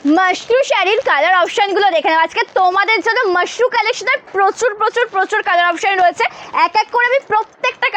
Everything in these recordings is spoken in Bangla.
মাশরু শাড়ির কালার অপশানগুলো দেখে নাও। আজকে তোমাদের জন্য মাশরু কালেকশনের প্রচুর কালার অপশান রয়েছে। এক এক করে আমি প্রত্যেকটা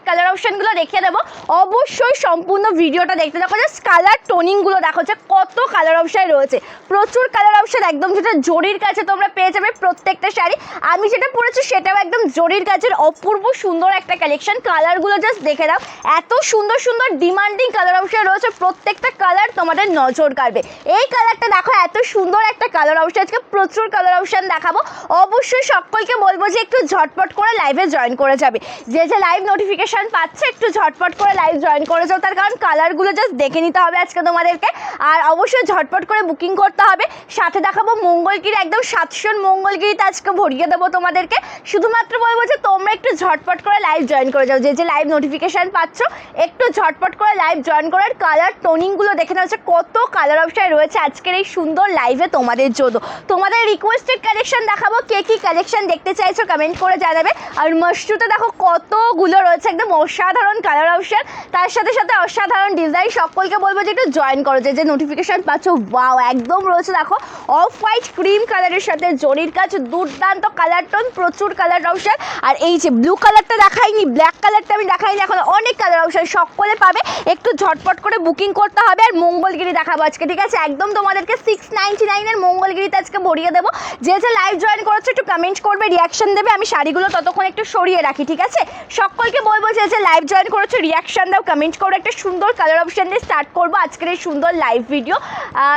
কালার অপশানগুলো দেখিয়ে দেবো। অবশ্যই সম্পূর্ণ ভিডিওটা দেখতে দেখো, জাস্ট কালার টোনিংগুলো দেখো যে কত কালার অপশান রয়েছে। প্রচুর কালার অপশান, একদম যেটা জরির কাছে তোমরা পেয়ে যাবে প্রত্যেকটা শাড়ি। আমি যেটা পরেছি সেটাও একদম জরির কাছের অপূর্ব সুন্দর একটা কালেকশন। কালারগুলো জাস্ট দেখে দাও, এত সুন্দর ডিমান্ডিং কালার অপশান রয়েছে। প্রত্যেকটা কালার তোমাদের নজর কাড়বে। এই কালারটা দেখো, এত সুন্দর একটা কালার অপশান। আজকে প্রচুর কালার অপশান দেখাবো। অবশ্যই সকলকে বলবো যে একটু ঝটপট করে লাইভে জয়েন করে যাবে। যে লাইভ নোটিফিকেশান পাচ্ছে একটু ঝটপট করে লাইভ জয়েন করে যাও, তার কারণ কালারগুলো জাস্ট দেখে নিতে হবে আজকে তোমাদেরকে। আর অবশ্যই ঝটপট করে বুকিং করতে হবে। সাথে দেখাবো মঙ্গলগিরি, একদম 700 মঙ্গলগিরিতে আজকে ভরিয়ে দেবো তোমাদেরকে। শুধুমাত্র বলবো যে তোমরা একটু ঝটপট করে লাইভ জয়েন করে যাও। যে লাইভ নোটিফিকেশান পাচ্ছ একটু ঝটপট করে লাইভ জয়েন করার। কালার টোনিংগুলো দেখে নেওয়া হচ্ছে কত কালার অপশান রয়েছে আজকের এই সুন্দর লাইভে তোমাদের জন্য। তোমাদের রিকোয়েস্টেড কালেকশন দেখাবো, কে কী কালেকশন দেখতে চাইছো কমেন্ট করে জানাবে। আর মাশরুতে দেখো কতগুলো রয়েছে, একদম অসাধারণ কালার অপশান, তার সাথে সাথে অসাধারণ ডিজাইন। সকলকে বলবো যে একটু জয়েন করো। যে নোটিফিকেশান পাচ্ছ ওয়াও একদম রয়েছে দেখো, অফ হোয়াইট ক্রিম কালারের সাথে জরির কাজ, দুর্দান্ত কালার টোন, প্রচুর কালার অপশান। আর এই যে ব্লু কালারটা দেখাইনি, ব্ল্যাক কালারটা আমি দেখাইনি, এখন অনেক কালার অপশান সকলে পাবে। একটু ঝটপট করে বুকিং করতে হবে। আর মঙ্গলগিরি দেখাবো আজকে, ঠিক আছে? একদম তোমাদেরকে 699-এর মঙ্গলগিরিতে আজকে ভরিয়ে দেবো। যে লাইভ জয়েন করেছো একটু কমেন্ট করবে, রিয়াকশন দেবে। আমি শাড়িগুলো ততক্ষণ একটু সরিয়ে রাখি, ঠিক আছে? সকলকে বলবো যে লাইভ জয়েন করেছো রিয়াকশন দাও, কমেন্ট করো। একটা সুন্দর কালার অপশান দিয়ে স্টার্ট করবো আজকের এই সুন্দর লাইভ ভিডিও।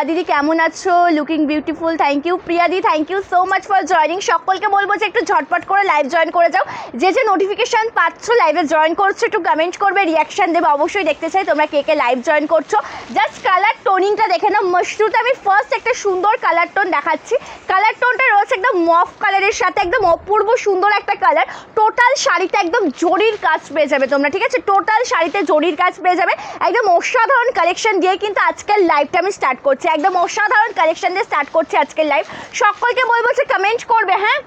দিদি কেমন আছো? Looking beautiful, thank you. Priya di thank you so much for joining. সকলকে বলবো যে একটু ঝটপট করে লাইভ জয়েন করে যাও। যে নোটিফিকেশান পাচ্ছ লাইভে জয়েন করছো একটু কমেন্ট করবে, রিয়াকশন দেবে। অবশ্যই দেখতে চাই তোমরা কে কে লাইভ জয়েন করছো। জাস্ট কালার টোনিংটা দেখে নাও। মাশরুতে আমি ফার্স্ট একটা সুন্দর কালার টোন দেখাচ্ছি। কালার টোনটা রয়েছে একদম মফ কালারের সাথে, একদম অপূর্ব সুন্দর একটা কালার। টোটাল শাড়িতে একদম জরির কাজ পেয়ে যাবে তোমরা, ঠিক আছে? টোটাল শাড়িতে জরির কাজ পেয়ে যাবে। একদম অসাধারণ কালেকশন দিয়ে কিন্তু আজকের লাইভটা আমি স্টার্ট করছি। একদম অসাধারণ কালেকশন দিয়ে স্টার্ট করছি আজকের লাইভ। সকলকে বলবো যে কমেন্ট করবে, হ্যাঁ?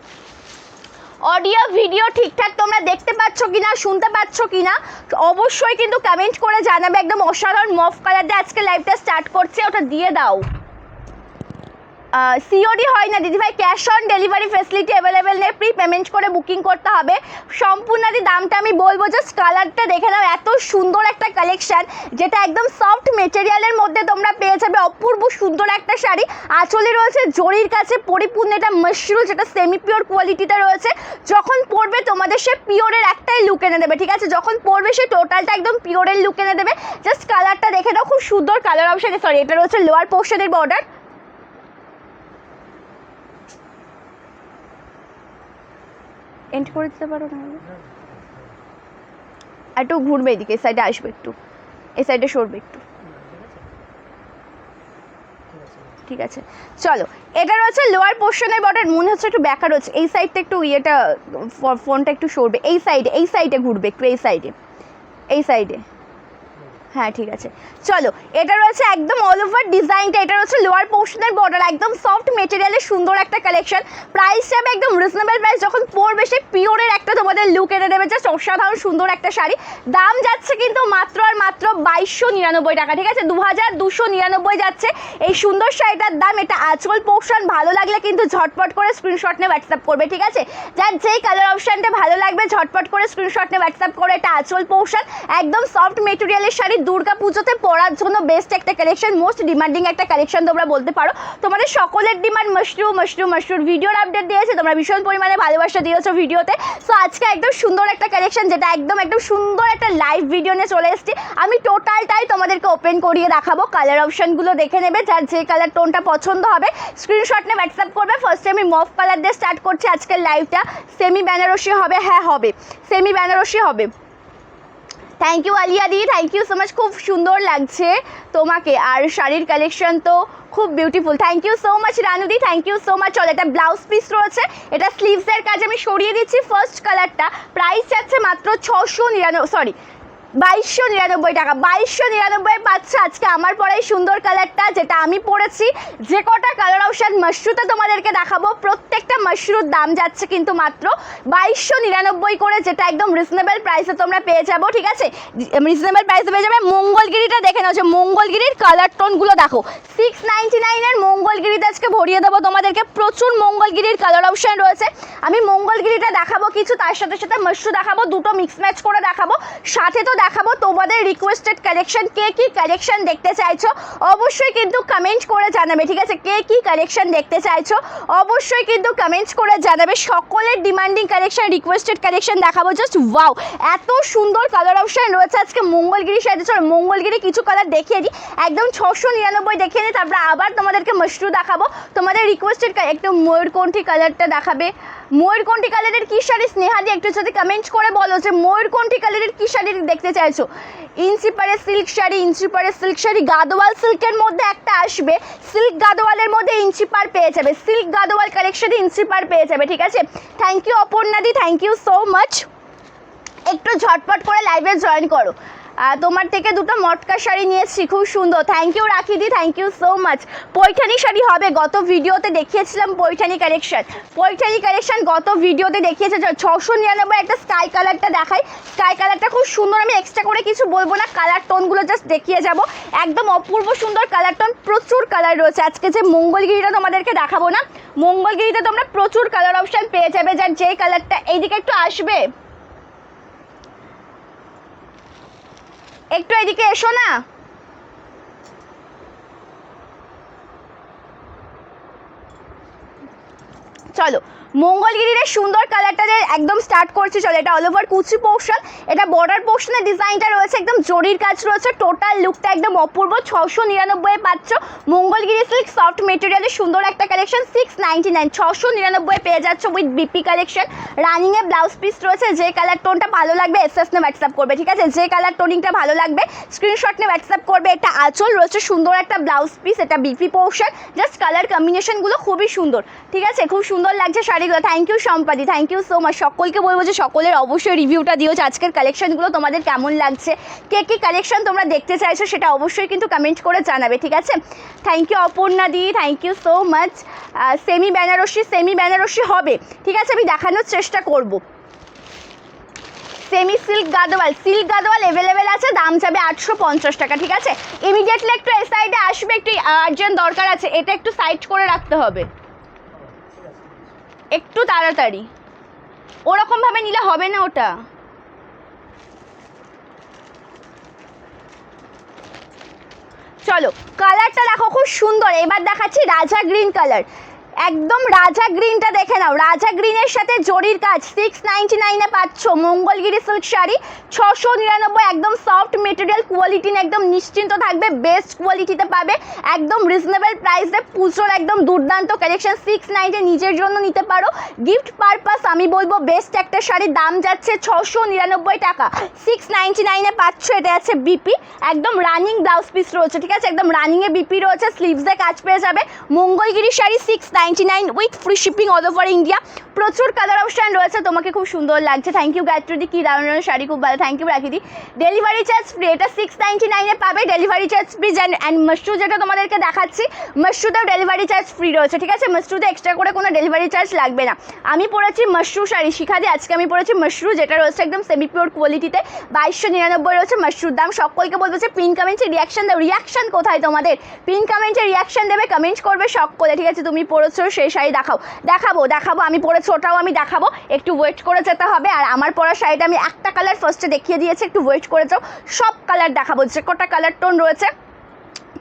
অডিও ভিডিও ঠিকঠাক তোমরা দেখতে পাচ্ছ কিনা, শুনতে পাচ্ছ কিনা অবশ্যই কিন্তু কমেন্ট করে জানাবে। একদম অসাধারণ মফ কালার দিয়ে আজকে লাইভটা স্টার্ট করছে, ওটা দিয়ে দাও। সিওডি হয় না দিদিভাই, cash on delivery facility available নেই, প্রি পেমেন্ট করে বুকিং করতে হবে। সম্পূর্ণ দামটা আমি বলবো, জাস্ট কালারটা দেখে নাও। এত সুন্দর একটা কালেকশান, যেটা একদম সফট মেটেরিয়ালের মধ্যে তোমরা পেয়ে যাবে। অপূর্ব সুন্দর একটা শাড়ি, আঁচলে রয়েছে জরির কাছে পরিপূর্ণ। এটা মাশরু, যেটা সেমি পিওর কোয়ালিটিটা রয়েছে। যখন পরবে তোমাদের সে পিওরের একটাই লুক এনে দেবে, ঠিক আছে? যখন পরবে সে টোটালটা একদম পিওরের লুক এনে দেবে। জাস্ট কালারটা দেখে নাও, খুব সুন্দর কালার অপশান। সরি, এটা রয়েছে লোয়ার পোর্শনের বর্ডার। এন্ড করে দিতে পারো না, একটু ঘুরবে এদিকে, এই সাইডে আসবে, একটু এই সাইডে সরবে একটু, ঠিক আছে? চলো, এটা রয়েছে লোয়ার পোর্শনের বর্ডার। মনে হচ্ছে একটু ব্যাকা রয়েছে, এই সাইডটা একটু ইয়েটা ফোনটা একটু সরবে, এই সাইডে ঘুরবে একটু, এই সাইডে হ্যাঁ, ঠিক আছে। চলো, এটা রয়েছে একদম অল ওভার ডিজাইনটা। এটা রয়েছে লোয়ার পোর্শনের বর্ডার, একদম সফট মেটেরিয়ালের সুন্দর একটা কালেকশন। প্রাইস যাবে একদম রিজনেবল প্রাইস। যখন পরবে সে পিওরের একটা তোমাদের লুক এনে দেবে। জাস্ট অসাধারণ সুন্দর একটা শাড়ি। দাম যাচ্ছে কিন্তু মাত্র আর মাত্র 2299 টাকা, ঠিক আছে? 2299 যাচ্ছে এই সুন্দর শাড়িটার দাম। এটা আঁচল পোর্শন ভালো লাগলে কিন্তু ঝটপট করে স্ক্রিনশট নিয়ে হোয়াটসঅ্যাপ করবে, ঠিক আছে? যার যেই কালার অপশানটা ভালো লাগবে ঝটপট করে স্ক্রিনশট নিয়ে হোয়াটসঅ্যাপ করে। এটা আঁচল পোর্শন, একদম সফট মেটেরিয়ালের শাড়ি। দুর্গা পুজোতে পরার জন্য বেস্ট একটা কালেকশন, মোস্ট ডিমান্ডিং একটা কালেকশন তোমরা বলতে পারো। তোমাদের সকলের ডিমান্ড মাশরুর ভিডিওর আপডেট দিয়েছে, তোমরা ভীষণ পরিমাণে ভালোবাসা দিয়েছো ভিডিওতে। সো আজকে একদম সুন্দর একটা কালেকশন, যেটা একদম সুন্দর একটা লাইভ ভিডিও নিয়ে চলে এসেছি। আমি টোটালটাই তোমাদেরকে ওপেন করিয়ে দেখাবো। কালার অপশানগুলো দেখে নেবে, যার যে কালার টোনটা পছন্দ হবে স্ক্রিনশট নিয়ে হোয়াটসঅ্যাপ করবে। ফার্স্টে আমি মফ কালার দিয়ে স্টার্ট করছি আজকের লাইভটা। সেমি বেনারসি হবে, হ্যাঁ হবে, সেমি বেনারসি হবে। Thank you Alia di, thank you so much. খুব সুন্দর লাগছে তোমাকে, আর শাড়ির কালেকশন তো খুব beautiful. Thank you so much Ranudi, thank you so much. চলো, এটা ব্লাউজ পিস রয়েছে, এটা স্লিভসের কাজ আমি সরিয়ে দিচ্ছি। ফার্স্ট কালারটা প্রাইস যাচ্ছে মাত্র 2299 টাকা। 2299 পাচ্ছে আজকে আমার পরাই সুন্দর কালারটা, যেটা আমি পরেছি। যে কটা কালার অপশান মাশরুতে তোমাদেরকে দেখাবো, প্রত্যেকটা মাশরুর দাম যাচ্ছে কিন্তু মাত্র 2299 করে, যেটা একদম রিজনেবল প্রাইসে তোমরা পেয়ে যাবো, ঠিক আছে? রিজনেবল প্রাইসে পেয়ে যাবে। মঙ্গলগিরিটা দেখে নাও, যে মঙ্গলগিরির কালার টোনগুলো দেখো। 699-এর আজকে ভরিয়ে দেবো তোমাদেরকে। প্রচুর মঙ্গলগিরির কালার অপশন রয়েছে। আমি মঙ্গলগিরিটা দেখাবো কিছু, তার সাথে সাথে মাশরু দেখাবো, দুটো মিক্স ম্যাচ করে দেখাবো। সাথে তো দেখাবো তোমাদের রিকোয়েস্টেড কালেকশন। কে কি কালেকশন দেখতে চাইছো অবশ্যই কিন্তু কমেন্ট করে জানাবে, ঠিক আছে? কে কি কালেকশন দেখতে চাইছো অবশ্যই কিন্তু কমেন্টস করে জানাবে। সকলের ডিমান্ডিং কালেকশন, রিকোয়েস্টেড কালেকশন দেখাবো। জাস্ট ওয়াও, এত সুন্দর কালার অপশন রয়েছে আজকে মঙ্গলগিরির সাথে। চলো মঙ্গলগিরি কিছু কালার দেখিয়ে দিই, একদম 699 দেখিয়ে দিই, তারপরে আবার তোমাদেরকে মাশরু দেখাবো। তোমাদের রিকোয়েস্টেড একটু ময়ূরকণ্ঠী কালারটা দেখাবে। ময়ূরকণ্ঠী কালারের কী শাড়ি স্নেহাদি একটু যদি কমেন্ট করে বলো যে ময়ূরকণ্ঠী কালারের কী শাড়ি দেখতে চাইছো। ইঞ্চি পারে সিল্ক শাড়ি, ইঞ্চি পারে সিল্ক শাড়ি, গাদোয়াল সিল্কের মধ্যে একটা আসবে, সিল্ক গাদোয়ালের মধ্যে ইঞ্চি পার পেয়ে যাবে, সিল্ক গাদোয়াল কালেকশনে ইঞ্চি পার পেয়ে যাবে, ঠিক আছে? Thank you Aparnadi, thank you so much. একটু ঝটপট করে লাইভে জয়েন করো। তোমার থেকে দুটো মটকা শাড়ি নিয়েছি, খুব সুন্দর। Thank you Rakhidi, thank you so much. Paithani sari হবে, গত ভিডিওতে দেখিয়েছিলাম পৈঠানি কালেকশন। পৈঠানি কালেকশন গত ভিডিওতে দেখিয়েছে। 699 একটা স্কাই কালারটা দেখাই। স্কাই কালারটা খুব সুন্দর, আমি এক্সট্রা করে কিছু বলবো না, কালার টোনগুলো জাস্ট দেখিয়ে যাব। একদম অপূর্ব সুন্দর কালার টোন, প্রচুর কালার রয়েছে। আজকে যে মঙ্গলগিরিটা তোমাদেরকে দেখাবো না, মঙ্গলগিরিতে তোমরা প্রচুর কালার অপশান পেয়ে যাবে। যার যেই কালারটা, এইদিকে একটু আসবে, একটু এদিকে এসো না। চলো মঙ্গলগিরির সুন্দর কালারটা একদম স্টার্ট করছি। চলো, এটা অল ওভার কুচি পোর্শন, এটা বর্ডার পোর্শনের ডিজাইনটা রয়েছে, একদম জরির কাজ রয়েছে। টোটাল লুকটা একদম অপূর্ব। 699 পাচ্ছ মঙ্গলগিরি সিল্ক সফট মেটেরিয়ালের সুন্দর একটা কালেকশন। 699, 699 পেয়ে যাচ্ছ উইথ বিপি কালেকশন। রানিংয়ে ব্লাউজ পিস রয়েছে। যে কালার টোনটা ভালো লাগবে এসএস নিয়ে হোয়াটসঅ্যাপ করবে, ঠিক আছে? যে কালার টোনিংটা ভালো লাগবে স্ক্রিনশট নিয়ে হোয়াটসঅ্যাপ করবে। এটা আঁচল রয়েছে, সুন্দর একটা ব্লাউজ পিস, এটা বিপি পোর্শন। জাস্ট কালার কম্বিনেশনগুলো খুবই সুন্দর, ঠিক আছে? খুব সুন্দর লাগছে শাড়িগুলো। Thank you Sampadi, thank you so much. সকলকে বলবো যে সকলের অবশ্যই রিভিউটা দিও যে আজকের কালেকশনগুলো তোমাদের কেমন লাগছে, কে কী কালেকশন তোমরা দেখতে চাইছো সেটা অবশ্যই কিন্তু কমেন্ট করে জানাবে, ঠিক আছে? Thank you Aparna di, thank you so much. Semi Banarasi হবে, ঠিক আছে? আমি দেখানোর চেষ্টা করব। সেমি সিল্ক গাদোয়াল অ্যাভেলেবেল আছে, দাম যাবে 850 টাকা, ঠিক আছে? ইমিডিয়েটলি একটু এই সাইডে আসবে, একটু আর্জেন্ট দরকার আছে, এটা একটু সাইড করে রাখতে হবে একটু তাড়াতাড়ি। ওরকমভাবে নিলে হবে না ওটা। চলো কালারটা দেখো, খুব সুন্দর। এবার দেখাচ্ছি রাজা গ্রিন কালার। একদম রাজা গ্রিনটা দেখে নাও, রাজা গ্রিনের সাথে জরির কাজ। 699 পাচ্ছ মঙ্গলগিরি সিল্ক শাড়ি। 699, একদম সফট মেটেরিয়াল কোয়ালিটি, একদম নিশ্চিন্ত থাকবে, বেস্ট কোয়ালিটিতে পাবে, একদম রিজনেবল প্রাইসে। পুজোর একদম দুর্দান্ত কালেকশন। 690 নিজের জন্য নিতে পারো, গিফট পারপাস আমি বলবো বেস্ট একটা শাড়ির দাম যাচ্ছে 699 টাকা। 699 পাচ্ছ। এটা আছে বিপি, একদম রানিং ব্লাউজ পিস রয়েছে, ঠিক আছে? একদম রানিংয়ে বিপি রয়েছে, স্লিভসে কাজ পেয়ে যাবে। Mangalagiri sari 699 with free shipping all over India. প্রচুর কালার অপশান রয়েছে, তোমাকে খুব সুন্দর লাগছে। থ্যাংক ইউ গায়ত্রী, কি দারুণ শাড়ি, খুব ভালো, thank you Rakhidi. Delivery charge free, এটা 699 পাবে, delivery charge free. And Mashru যেটা তোমাদেরকে দেখাচ্ছি, মাশরুতেও ডেলিভারি চার্জ ফ্রি রয়েছে, ঠিক আছে? মাশরুতে এক্সট্রা করে কোনো ডেলিভারি চার্জ লাগবে না। আমি পরেছি মাশরু শাড়ি, শিখাদি আজকে আমি পরেছি মাশরু, যেটা রয়েছে একদম সেমি পিওর কোয়ালিটিতে। 2299 রয়েছে মাশরুর দাম। সকলকে বলবো যে পিন কমেন্টে রিয়াকশন দাও। রিয়াকশন কোথায় তোমাদের? পিন কমেন্টে রিয়াকশন দেবে, কমেন্ট করবে সকলে, ঠিক আছে? তুমি পরেছো সেই শাড়ি দেখাবো। আমি পরেছি ওটাও আমি দেখাবো, একটু ওয়েট করে যেতে হবে। আর আমার পরা শাড়িটা আমি একটা কালার ফার্স্টে দেখিয়ে দিয়েছি, একটু ওয়েট করে যাও, সব কালার দেখাবো। যে কটা কালার টোন রয়েছে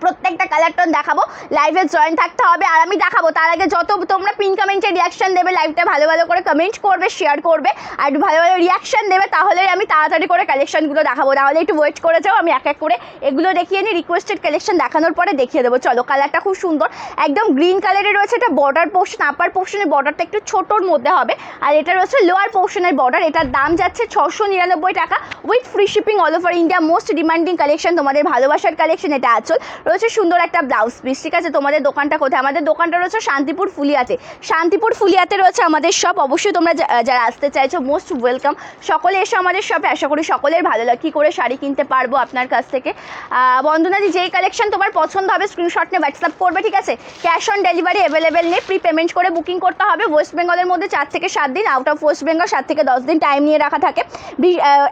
প্রত্যেকটা কালার টোন দেখাবো। লাইভে জয়েন থাকতে হবে আর আমি দেখাবো। তার আগে যত তোমরা পিন কমেন্টে রিয়াকশন দেবে, লাইভটা ভালো ভালো করে কমেন্ট করবে, শেয়ার করবে আর ভালো ভালো রিয়াকশন দেবে, তাহলে আমি তাড়াতাড়ি করে কালেকশনগুলো দেখাবো। তাহলে একটু ওয়েট করে যাও, আমি এক এক করে এগুলো দেখিয়ে নিই। রিকোয়েস্টেড কালেকশন দেখানোর পরে দেখিয়ে দেবো। চলো, কালারটা খুব সুন্দর, একদম গ্রিন কালারের রয়েছে। এটা বর্ডার পোর্শন, আপার পোর্শনের বর্ডারটা একটু ছোটোর মধ্যে হবে, আর এটা রয়েছে লোয়ার পোর্শনের বর্ডার। এটার দাম যাচ্ছে 699 টাকা with free shipping all over India. Most demanding collection, তোমাদের ভালোবাসার কালেকশন। এটা আঁচল রয়েছে, সুন্দর একটা ব্লাউজ পিস, ঠিক আছে? তোমাদের দোকানটা কোথায়? আমাদের দোকানটা রয়েছে শান্তিপুর ফুলিয়াতে রয়েছে আমাদের শপ। অবশ্যই তোমরা যারা আসতে চাইছো মোস্ট ওয়েলকাম, সকলে এসে আমাদের শপে। আশা করি সকলের ভালো লাগে, কী করে শাড়ি কিনতে পারবো আপনার কাছ থেকে। বন্ধুনাদি, যেই কালেকশন তোমার পছন্দ হবে স্ক্রিনশট নিয়ে হোয়াটসঅ্যাপ করবে, ঠিক আছে? ক্যাশ অন ডেলিভারি অ্যাভেলেবেল নেই, প্রি পেমেন্ট করে বুকিং করতে হবে। ওয়েস্ট বেঙ্গলের মধ্যে 4 থেকে 7 দিন, আউট অফ ওয়েস্ট বেঙ্গল 7 থেকে 10 দিন টাইম নিয়ে রাখা থাকে।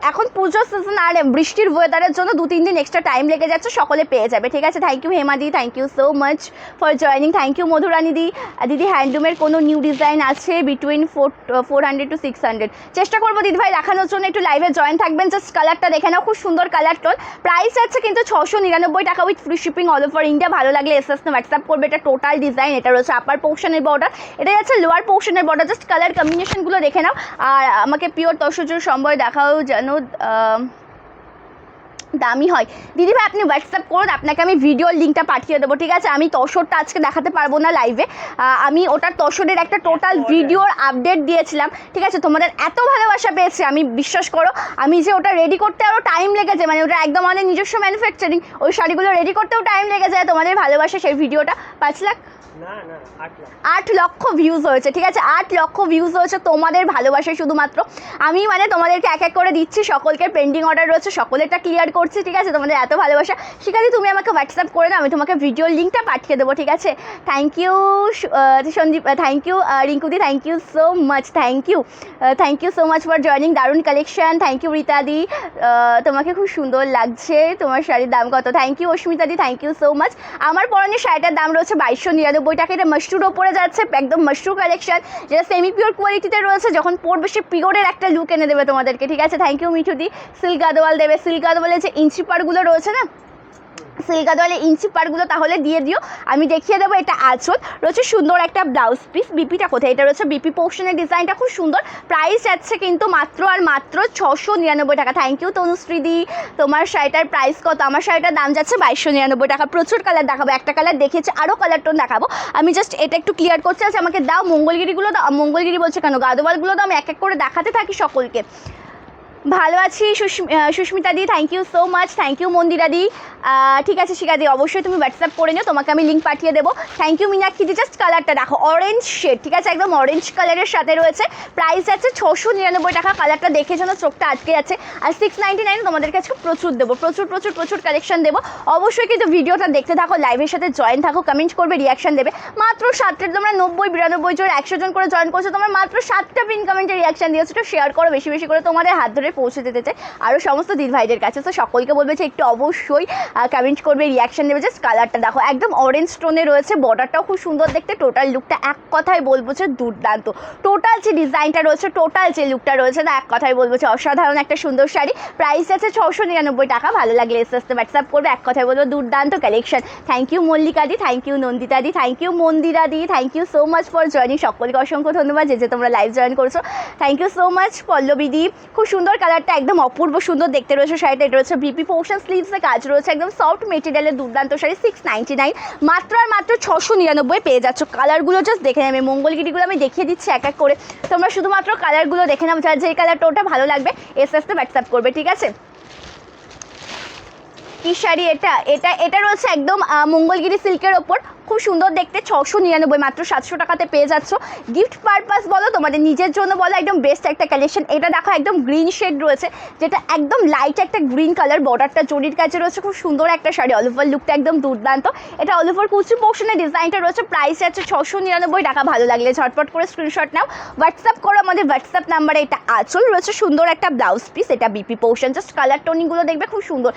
এখন পুজোর সিজন আর বৃষ্টির ওয়েদারের জন্য 2-3 দিন এক্সট্রা টাইম লেগে যাচ্ছে, সকলে পেয়ে যাবে, ঠিক আছে? Thank you Hema di, thank you so much for joining, thank you Madhurani di. দিদি হ্যান্ডলুমের কোনো নিউ ডিজাইন আছে বিটুইন 400 to 600? চেষ্টা করবো দিদিভাই দেখানোর জন্য, একটু লাইভে জয়েন থাকবেন। জাস্ট কালারটা দেখে নাও, খুব সুন্দর কালার টোন। প্রাইস আছে কিন্তু 699 টাকা with free shipping all over India. ভালো লাগলে এস হোয়াটসঅ্যাপ করবে। এটা টোটাল ডিজাইন, এটা রয়েছে আপার পোর্শনের বর্ডার, এটা যাচ্ছে লোয়ার পোর্শনের বর্ডার। জাস্ট কালার কম্বিনেশনগুলো দেখে নাও। আর আমাকে পিওর তসজুর সম্বয় দেখাও যেন দামি হয়। দিদিভাই আপনি হোয়াটসঅ্যাপ করুন, আপনাকে আমি ভিডিওর লিঙ্কটা পাঠিয়ে দেবো, ঠিক আছে? আমি তসরটা আজকে দেখাতে পারবো না লাইভে, আমি ওটার তসরের একটা টোটাল ভিডিওর আপডেট দিয়েছিলাম, ঠিক আছে? তোমাদের এত ভালোবাসা পেয়েছে, আমি বিশ্বাস করো আমি যে ওটা রেডি করতে আরও টাইম লেগেছে, মানে ওটা একদম আমাদের নিজস্ব ম্যানুফ্যাকচারিং, ওই শাড়িগুলো রেডি করতেও টাইম লেগে যায়। তোমাদের ভালোবাসা সেই ভিডিওটা 5 লাখ 8 লক্ষ ভিউজ হয়েছে, ঠিক আছে? 8 লক্ষ ভিউজ হয়েছে তোমাদের ভালোবাসায় শুধুমাত্র। আমি মানে তোমাদেরকে এক এক করে দিচ্ছি, সকলকে পেন্ডিং অর্ডার রয়েছে, সকলেরটা ক্লিয়ার করছি, ঠিক আছে? তোমাদের এত ভালোবাসা, সেখানে তুমি আমাকে হোয়াটসঅ্যাপ করে দাও, আমি তোমাকে ভিডিওর লিঙ্কটা পাঠিয়ে দেবো, ঠিক আছে? Thank you Sandip, thank you Rinkudi, thank you so much, thank you so much for joining. দারুণ কালেকশন, থ্যাংক ইউ রীতাদি, তোমাকে খুব সুন্দর লাগছে, তোমার শাড়ির দাম কত? Thank you Asmitadi, thank you so much. আমার পরনের শাড়িটার দাম রয়েছে 2299 টাকা। এটা মাশরুর ওপরে যাচ্ছে, একদম মাশরু কালেকশন, যেটা সেমি পিওর কোয়ালিটিতে রয়েছে। যখন পরবে সে পিওরের একটা লুক এনে দেবে তোমাদেরকে, ঠিক আছে? Thank you Mithudi. Silk Gadwal দেবে, সিল্ক গাদোয়ালের যে ইঞ্চি পাড়গুলো রয়েছে না, সিল্ক গাদোয়ালের ইঞ্চি পাড়গুলো তাহলে দিয়ে দিও, আমি দেখিয়ে দেবো। এটা আঁচল রয়েছে, সুন্দর একটা ব্লাউজ পিস। বিপিটা কোথায়? এটা রয়েছে বিপি পোর্শনের ডিজাইনটা খুব সুন্দর। প্রাইস যাচ্ছে কিন্তু মাত্র আর মাত্র 699 টাকা। Thank you Tanushreedi. তোমার শাড়িটার প্রাইস কত? আমার শাড়িটার দাম যাচ্ছে 2299 টাকা। প্রচুর কালার দেখাবো, একটা কালার দেখেছি, আরও কালার টোন দেখাবো। আমি জাস্ট এটা একটু ক্লিয়ার করতে আছে, আমাকে দাও মঙ্গলগিরিগুলো দাও, মঙ্গলগিরি বলছে কেন, গাদোয়ালগুলো দাও, আমি এক এক করে দেখাতে থাকি সকলকে। ভালো আছি Susmita di, thank you so much, thank you Mandira di. ঠিক আছে শিখা দি, অবশ্যই তুমি হোয়াটসঅ্যাপ করে নিও, তোমাকে আমি লিঙ্ক পাঠিয়ে দেবো। Thank you Meenakshi di. Just কালারটা দেখো, অরেঞ্জ শেড, ঠিক আছে? একদম অরেঞ্জ কালারের সাথে রয়েছে। প্রাইস আছে 699 টাকা। কালারটা দেখে যেন চোখটা আটকে যাচ্ছে। আর 699 তোমাদের কাছে প্রচুর দেবো, প্রচুর কালেকশন দেবো। অবশ্যই কিন্তু ভিডিওটা দেখতে থাকো, লাইভের সাথে জয়েন থাকো, কমেন্ট করবে, রিয়াকশন দেবে। মাত্র 7টা, তোমরা 90 92 জন 100 জন করে জয়েন করছো, তোমার মাত্র 7টা পিন কমেন্টে রিয়াকশন দিয়েছো। তো শেয়ার করো বেশি বেশি করে, তোমাদের হাত ধরে পৌঁছে যেতে চাই আরও সমস্ত দিদি ভাইদের কাছে। তো সকলকে বলবে যে একটু অবশ্যই কমেন্ট করবে, রিয়াকশন দেবে। জাস্ট কালারটা দেখো, একদম অরেঞ্জ টোনে রয়েছে, বর্ডারটাও খুব সুন্দর দেখতে। টোটাল লুকটা এক কথায় বলবো যে দুর্দান্ত। টোটাল যে ডিজাইনটা রয়েছে, টোটাল যে লুকটা রয়েছে না, এক কথায় বলবো যে অসাধারণ একটা সুন্দর শাড়ি। প্রাইস আছে 699 টাকা। ভালো লাগলে এসে হোয়াটসঅ্যাপ করবে, এক কথায় বলবো দুর্দান্ত collection. Thank you Mallika di, thank you Nandita di, thank you Mandira di, thank you so much for joining. সকলকে অসংখ্য ধন্যবাদ যে তোমরা লাইভ জয়েন করছো। Thank you so much Pallabi di. খুব সুন্দর কালারটা, একদম অপূর্ব সুন্দর দেখতে রয়েছে শাড়িটা। এটা রয়েছে বিপি পোর্শন, স্লিভসে কাজ রয়েছে, একদম সফট মেটেরিয়ালের দুর্দান্ত শাড়ি। 699, মাত্র আর মাত্র 699 পেয়ে যাচ্ছ। কালারগুলো জাস্ট দেখে নেবে, মঙ্গলগিরিগুলো আমি দেখিয়ে দিচ্ছি এক এক করে, তোমরা শুধুমাত্র কালারগুলো দেখে নাও, যার যে কালারটা ওটা ভালো লাগবে এসে হোয়াটসঅ্যাপ করবে, ঠিক আছে? কি শাড়ি এটা? এটা রয়েছে একদম মঙ্গলগিরি সিল্কের ওপর, খুব সুন্দর দেখতে। 699, মাত্র 700 টাকাতে পেয়ে যাচ্ছ। গিফট পারপাস বলো, তোমাদের নিজের জন্য বলো, একদম বেস্ট একটা কালেকশন। এটা দেখো, একদম গ্রিন শেড রয়েছে, যেটা একদম লাইট একটা গ্রিন কালার, বর্ডারটা জরির কাছে রয়েছে, খুব সুন্দর একটা শাড়ি। অল ওভার লুকটা একদম দুর্দান্ত। এটা অল ওভার কুচি পোর্শনের ডিজাইনটা রয়েছে। প্রাইস আছে 699 টাকা। ভালো লাগলে ঝটপট করে স্ক্রিনশট নাও, হোয়াটসঅ্যাপ করো আমাদের হোয়াটসঅ্যাপ নাম্বারে। এটা আঁচল রয়েছে, সুন্দর একটা ব্লাউজ পিস, এটা বিপি পোর্শন। জাস্ট কালার টোনিংগুলো দেখবে, খুব সুন্দর।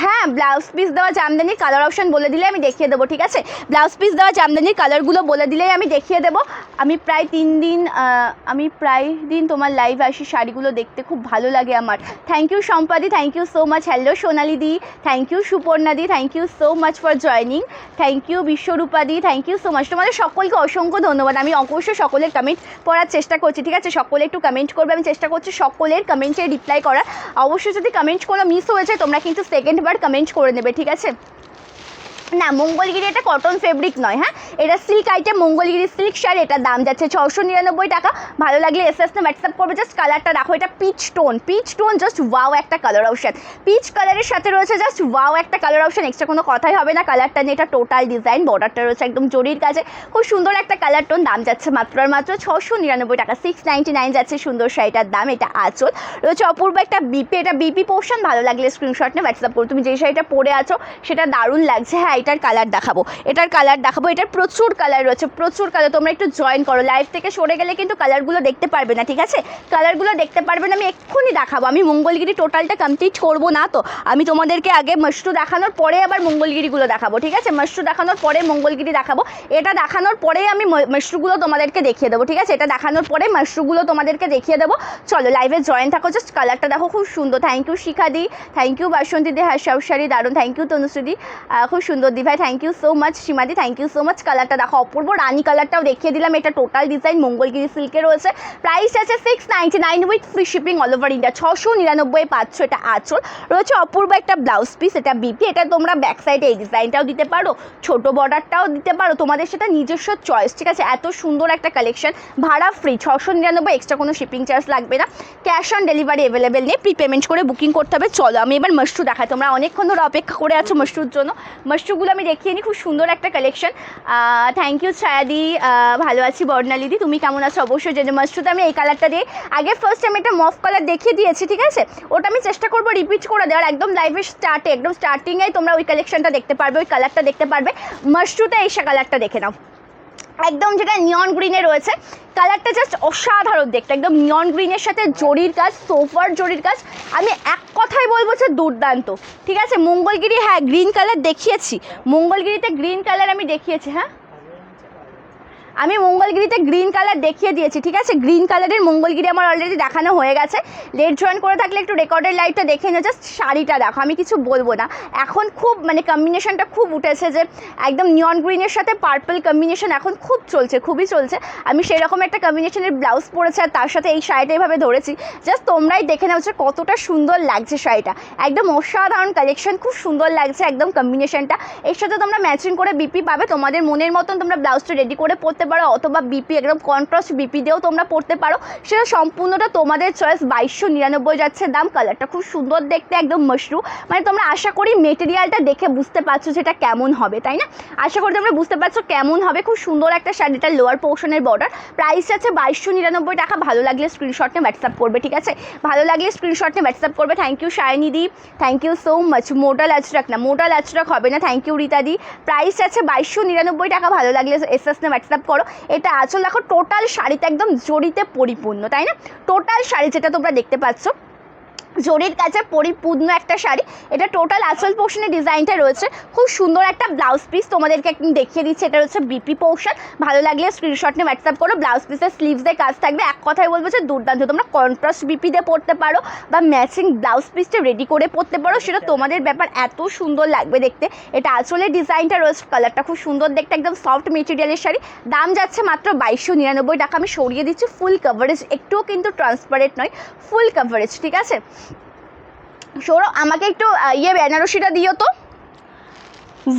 হ্যাঁ, ব্লাউজ পিস দেওয়া জামদানির কালার অপশন বলে দিলে আমি দেখিয়ে দেবো, ঠিক আছে? ব্লাউজ পিস দেওয়া জামদানির কালারগুলো বলে দিলেই আমি দেখিয়ে দেবো। আমি প্রায় দিন তোমার লাইভ আসি, শাড়িগুলো দেখতে খুব ভালো লাগে আমার। Thank you Sampadi, thank you so much. Hello Sonali di, thank you Suparna di, thank you so much for joining. Thank you Biswarupa di, thank you so much. তোমাদের সকলকে অসংখ্য ধন্যবাদ। আমি অবশ্যই সকলের কমেন্ট পড়ার চেষ্টা করছি, ঠিক আছে? সকলে একটু কমেন্ট করবে, আমি চেষ্টা করছি সকলের কমেন্টে রিপ্লাই করার। অবশ্যই যদি কমেন্ট কোনো মিস হয়ে যায়, তোমরা কিন্তু সেকেন্ডবার কমেন্ট করে নেবে, ঠিক আছে? না, মঙ্গলগিরি এটা কটন ফেব্রিক নয়, হ্যাঁ, এটা silk item, Mangalagiri silk sari. এটার দাম যাচ্ছে 699 টাকা। ভালো লাগলে এসএসনে হোয়াটসঅ্যাপ করবে। জাস্ট কালারটা দেখো, এটা পিচ টোন, জাস্ট ওয়াও একটা কালার অপশন। পিচ কালারের সাথে রয়েছে জাস্ট ওয়াও একটা কালার অপশন, এক্সট্রা কোনো কথাই হবে না। কালারটা নিয়ে, এটা টোটাল ডিজাইন, বর্ডারটা রয়েছে একদম জরির কাছে, খুব সুন্দর একটা কালার টোন। দাম যাচ্ছে মাত্র আর মাত্র 699 টাকা। 699 যাচ্ছে সুন্দর শাড়িটার দাম। এটা আঁচল রয়েছে অপূর্ব একটা বিপি, এটা বিপি পোর্শন। ভালো লাগলে স্ক্রিনশট নিয়ে হোয়াটসঅ্যাপ করো। তুমি যে শাড়িটা পরে আছো সেটা দারুণ লাগছে, হ্যাঁ, এটার কালার দেখাবো, এটার প্রচুর কালার রয়েছে, প্রচুর কালার। তোমরা একটু জয়েন করো, লাইভ থেকে সরে গেলে কিন্তু কালারগুলো দেখতে পারবে না, ঠিক আছে? কালারগুলো দেখতে পারবে না, আমি এক্ষুনি দেখাবো। আমি মঙ্গলগিরি টোটালটা কমপ্লিট করবো না তো, আমি তোমাদেরকে আগে মাশরু দেখানোর পরে আবার মঙ্গলগিরিগুলো দেখাবো, ঠিক আছে? মাশরু দেখানোর পরে মঙ্গলগিরি দেখাবো, এটা দেখানোর পরে আমি মাশরুগুলো তোমাদেরকে দেখিয়ে দেবো, ঠিক আছে? এটা দেখানোর পরে মাশরুগুলো তোমাদেরকে দেখিয়ে দেবো। চলো লাইভে জয়েন থাকো, জাস্ট কালারটা দেখো, খুব সুন্দর। থ্যাংক ইউ শিখাদি, থ্যাংক ইউ বাসন্তী দি, হ্যাঁ শাড়ি দারুণ, থ্যাংক ইউ তনুশ্রী, খুব সুন্দর দি ভাই, thank you so much. Simadi thank you so much. কালারটা দেখো অপূর্ব, রানী কালারটাও দেখিয়ে দিলাম। এটা টোটাল ডিজাইন মঙ্গলগিরি সিল্কে রয়েছে, প্রাইস আছে 699 with free shipping all over India. 699 পাচ্ছ। এটা আঁচল রয়েছে, অপূর্ব একটা ব্লাউজ পিস, এটা বিপি। এটা তোমরা ব্যাক সাইডে এই ডিজাইনটাও দিতে পারো, ছোট বর্ডারটাও দিতে পারো, তোমাদের সেটা নিজস্ব চয়েস, ঠিক আছে? এত সুন্দর একটা কালেকশন, ভাড়া ফ্রি, 699, এক্সট্রা কোনো শিপিং চার্জ লাগবে না। ক্যাশ অন ডেলিভারি অ্যাভেলেবেল নেই, প্রি পেমেন্ট করে বুকিং করতে হবে। চলো আমি এবার মাশরু দেখাই, তোমরা অনেকক্ষণ ধরে অপেক্ষা করে আছো মাশরুর জন্য। মাশরুগুলো আমি দেখিয়ে নিই, খুব সুন্দর একটা কালেকশন। থ্যাংক ইউ ছায়াদি, ভালো আছি বর্ণালিদি, তুমি কেমন আছো? অবশ্যই যে মাশরুতে আমি এই কালারটা দিয়ে আগে ফার্স্ট আমি একটা মফ কালার দেখিয়ে দিয়েছি, ঠিক আছে? ওটা আমি চেষ্টা করবো রিপিট করে দেওয়ার, একদম লাইভের স্টার্টে, একদম স্টার্টিংয়েই তোমরা ওই কালেকশনটা দেখতে পারবে, ওই কালারটা দেখতে পারবে। মাশরুতে এই কালারটা দেখে নাও, একদম যেটা নিয়ন গ্রিনে রয়েছে, কালারটা জাস্ট অসাধারণ দেখতে, একদম নিয়ন গ্রিনের সাথে জরির কাজ, সোফার জরির কাজ। আমি এক কথাই বলবো যে দুর্দান্ত, ঠিক আছে? মঙ্গলগিরি, হ্যাঁ গ্রিন কালার দেখিয়েছি, মঙ্গলগিরিতে গ্রিন কালার আমি দেখিয়েছি, হ্যাঁ আমি মঙ্গলগিরিতে গ্রিন কালার দেখিয়ে দিয়েছি, ঠিক আছে? গ্রিন কালারের মঙ্গলগিরি আমার অলরেডি দেখানো হয়ে গেছে। লেট জয়েন করে থাকলে একটু রেকর্ডের লাইভটা দেখে না, জাস্ট শাড়িটা দেখো, আমি কিছু বলবো না। এখন খুব মানে কম্বিনেশনটা খুব উঠেছে, যে একদম নিয়ন গ্রিনের সাথে পার্পল কম্বিনেশন এখন খুব চলছে, খুবই চলছে। আমি সেরকম একটা কম্বিনেশনের ব্লাউজ পরেছি, আর তার সাথে এই শাড়িটা এইভাবে ধরেছি, জাস্ট তোমরাই দেখে নাও যে কতটা সুন্দর লাগছে শাড়িটা, একদম অসাধারণ কালেকশন, খুব সুন্দর লাগছে একদম কম্বিনেশনটা। এর সাথে তোমরা ম্যাচিং করে বিপি পাবে, তোমাদের মনের মতন তোমরা ব্লাউজটা রেডি করে পরতে পারো, অথবা বিপি একদম কন্ট্রাস্ট বিপি দিয়েও তোমরা পরতে পারো, সেটা সম্পূর্ণটা তোমাদের চয়েস। 2299 যাচ্ছে দাম। কালারটা খুব সুন্দর দেখতে, একদম মাশরু, মানে তোমরা আশা করি মেটেরিয়ালটা দেখে বুঝতে পারছো যেটা কেমন হবে, তাই না? আশা করি তোমরা বুঝতে পারছো কেমন হবে। খুব সুন্দর একটা শাড়িটার লোয়ার পোর্শনের বর্ডার, প্রাইস আছে 2299 টাকা। ভালো লাগলে স্ক্রিনশট নিয়ে হোয়াটসঅ্যাপ করবে, ঠিক আছে? ভালো লাগলে স্ক্রিনশট নিয়ে হোয়াটসঅ্যাপ করবে। Thank you Shayani di, thank you so much. Modal আচরাক না, মোডাল আচরাক হবে না, thank you Rita di. Price আছে 2299 টাকা। ভালো লাগলে এসএস নিয়ে হোয়াটসঅ্যাপ করো। এটা আঁচল দেখো, টোটাল শাড়িতে একদম জরিতে পরিপূর্ণ, তাই না? টোটাল শাড়ি যেটা তোমরা দেখতে পাচ্ছ জরির কাছে পরিপূর্ণ একটা শাড়ি। এটা টোটাল আঁচল পোর্শনের ডিজাইনটা রয়েছে, খুব সুন্দর একটা ব্লাউজ পিস তোমাদেরকে একদম দেখিয়ে দিচ্ছি। এটা হচ্ছে বিপি পোর্শন। ভালো লাগলে স্ক্রিনশট নিয়ে হোয়াটসঅ্যাপ করো। ব্লাউজ পিসের স্লিভসের কাজ থাকবে, এক কথায় বলবো যে দুর্দান্ত। তোমরা কন্ট্রাস্ট বিপি দিয়ে পরতে পারো, বা ম্যাচিং ব্লাউজ পিসটা রেডি করে পরতে পারো, সেটা তোমাদের ব্যাপার, এত সুন্দর লাগবে দেখতে। এটা আঁচলের ডিজাইনটা রয়েছে, কালারটা খুব সুন্দর দেখতে, একদম সফট মেটেরিয়ালের শাড়ি। দাম যাচ্ছে মাত্র 2299 টাকা। আমি সরিয়ে দিচ্ছি, ফুল কভারেজ, একটুও কিন্তু ট্রান্সপারেন্ট নয়, ফুল কভারেজ, ঠিক আছে? সৌরভ আমাকে একটু বেনারসিটা দিও তো।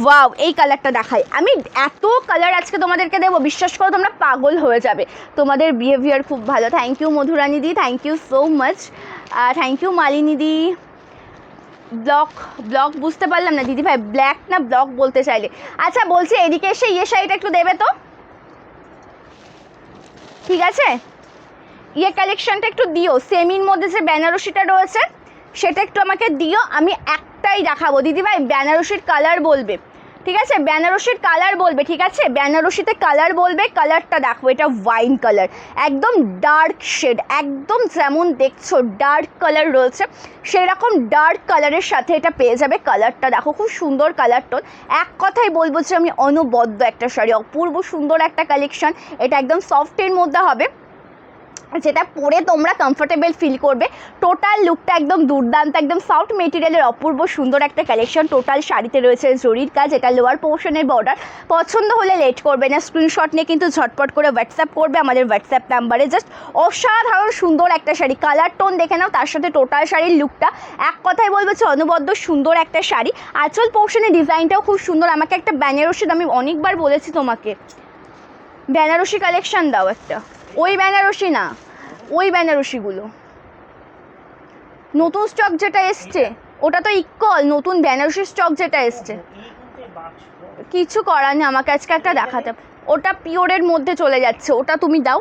ওয়াও, এই কালারটা দেখাই আমি, এত কালার আজকে তোমাদেরকে দেবো, বিশ্বাস করো তোমরা পাগল হয়ে যাবে, তোমাদের বিহেভিয়ার খুব ভালো। Thank you Madhurani di, thank you so much. Thank you Malini di. Block বুঝতে পারলাম না দিদি ভাই, ব্ল্যাক না ব্লক বলতে চাইলে? আচ্ছা বলছি, এদিকে এসে শাড়িটা একটু দেবে তো, ঠিক আছে? কালেকশনটা একটু দিও, সেমির মধ্যে যে বেনারসিটা রয়েছে সেটা একটু আমাকে দিও। আমি একটাই দেখাবো দিদিভাই, বেনারসির কালার বলবে, ঠিক আছে? বেনারসির কালার বলবে, ঠিক আছে? বেনারসিতে কালার বলবে। কালারটা দেখো, এটা ওয়াইন কালার, একদম ডার্ক শেড, একদম যেমন দেখছো ডার্ক কালার রয়েছে সেই রকম ডার্ক কালারের সাথে এটা পেয়ে যাবে। কালারটা দেখো, খুব সুন্দর কালার টোন। এক কথাই বলবো যে আমি অনবদ্য একটা শাড়ি, অপূর্ব সুন্দর একটা কালেকশন। এটা একদম সফটের মধ্যে হবে, যেটা পরে তোমরা কমফোর্টেবল ফিল করবে। টোটাল লুকটা একদম দুর্দান্ত, একদম সফট মেটেরিয়ালের অপূর্ব সুন্দর একটা কালেকশন। টোটাল শাড়িতে রয়েছে জরির কাজ, এটা লোয়ার পোর্শনের বর্ডার। পছন্দ হলে লেট করবে না, স্ক্রিনশট নিয়ে কিন্তু ঝটপট করে হোয়াটসঅ্যাপ করবে আমাদের হোয়াটসঅ্যাপ নাম্বারে। জাস্ট অসাধারণ সুন্দর একটা শাড়ি, কালার টোন দেখে নাও, তার সাথে টোটাল শাড়ির লুকটা এক কথায় বলবো যে অনবদ্য সুন্দর একটা শাড়ি। আঁচল পোর্শনের ডিজাইনটাও খুব সুন্দর। আমাকে একটা বেনারসি, আমি অনেকবার বলেছি তোমাকে বেনারসি কালেকশন দাও একটা, ওই বেনারসি না, ওই বেনারসিগুলো নতুন স্টক যেটা এসছে ওটা তো ইকুয়াল, নতুন বেনারসি স্টক যেটা এসছে কিছু করার নেই। আমাকে আজকে একটা দেখাতে, ওটা পিওরের মধ্যে চলে যাচ্ছে, ওটা তুমি দাও।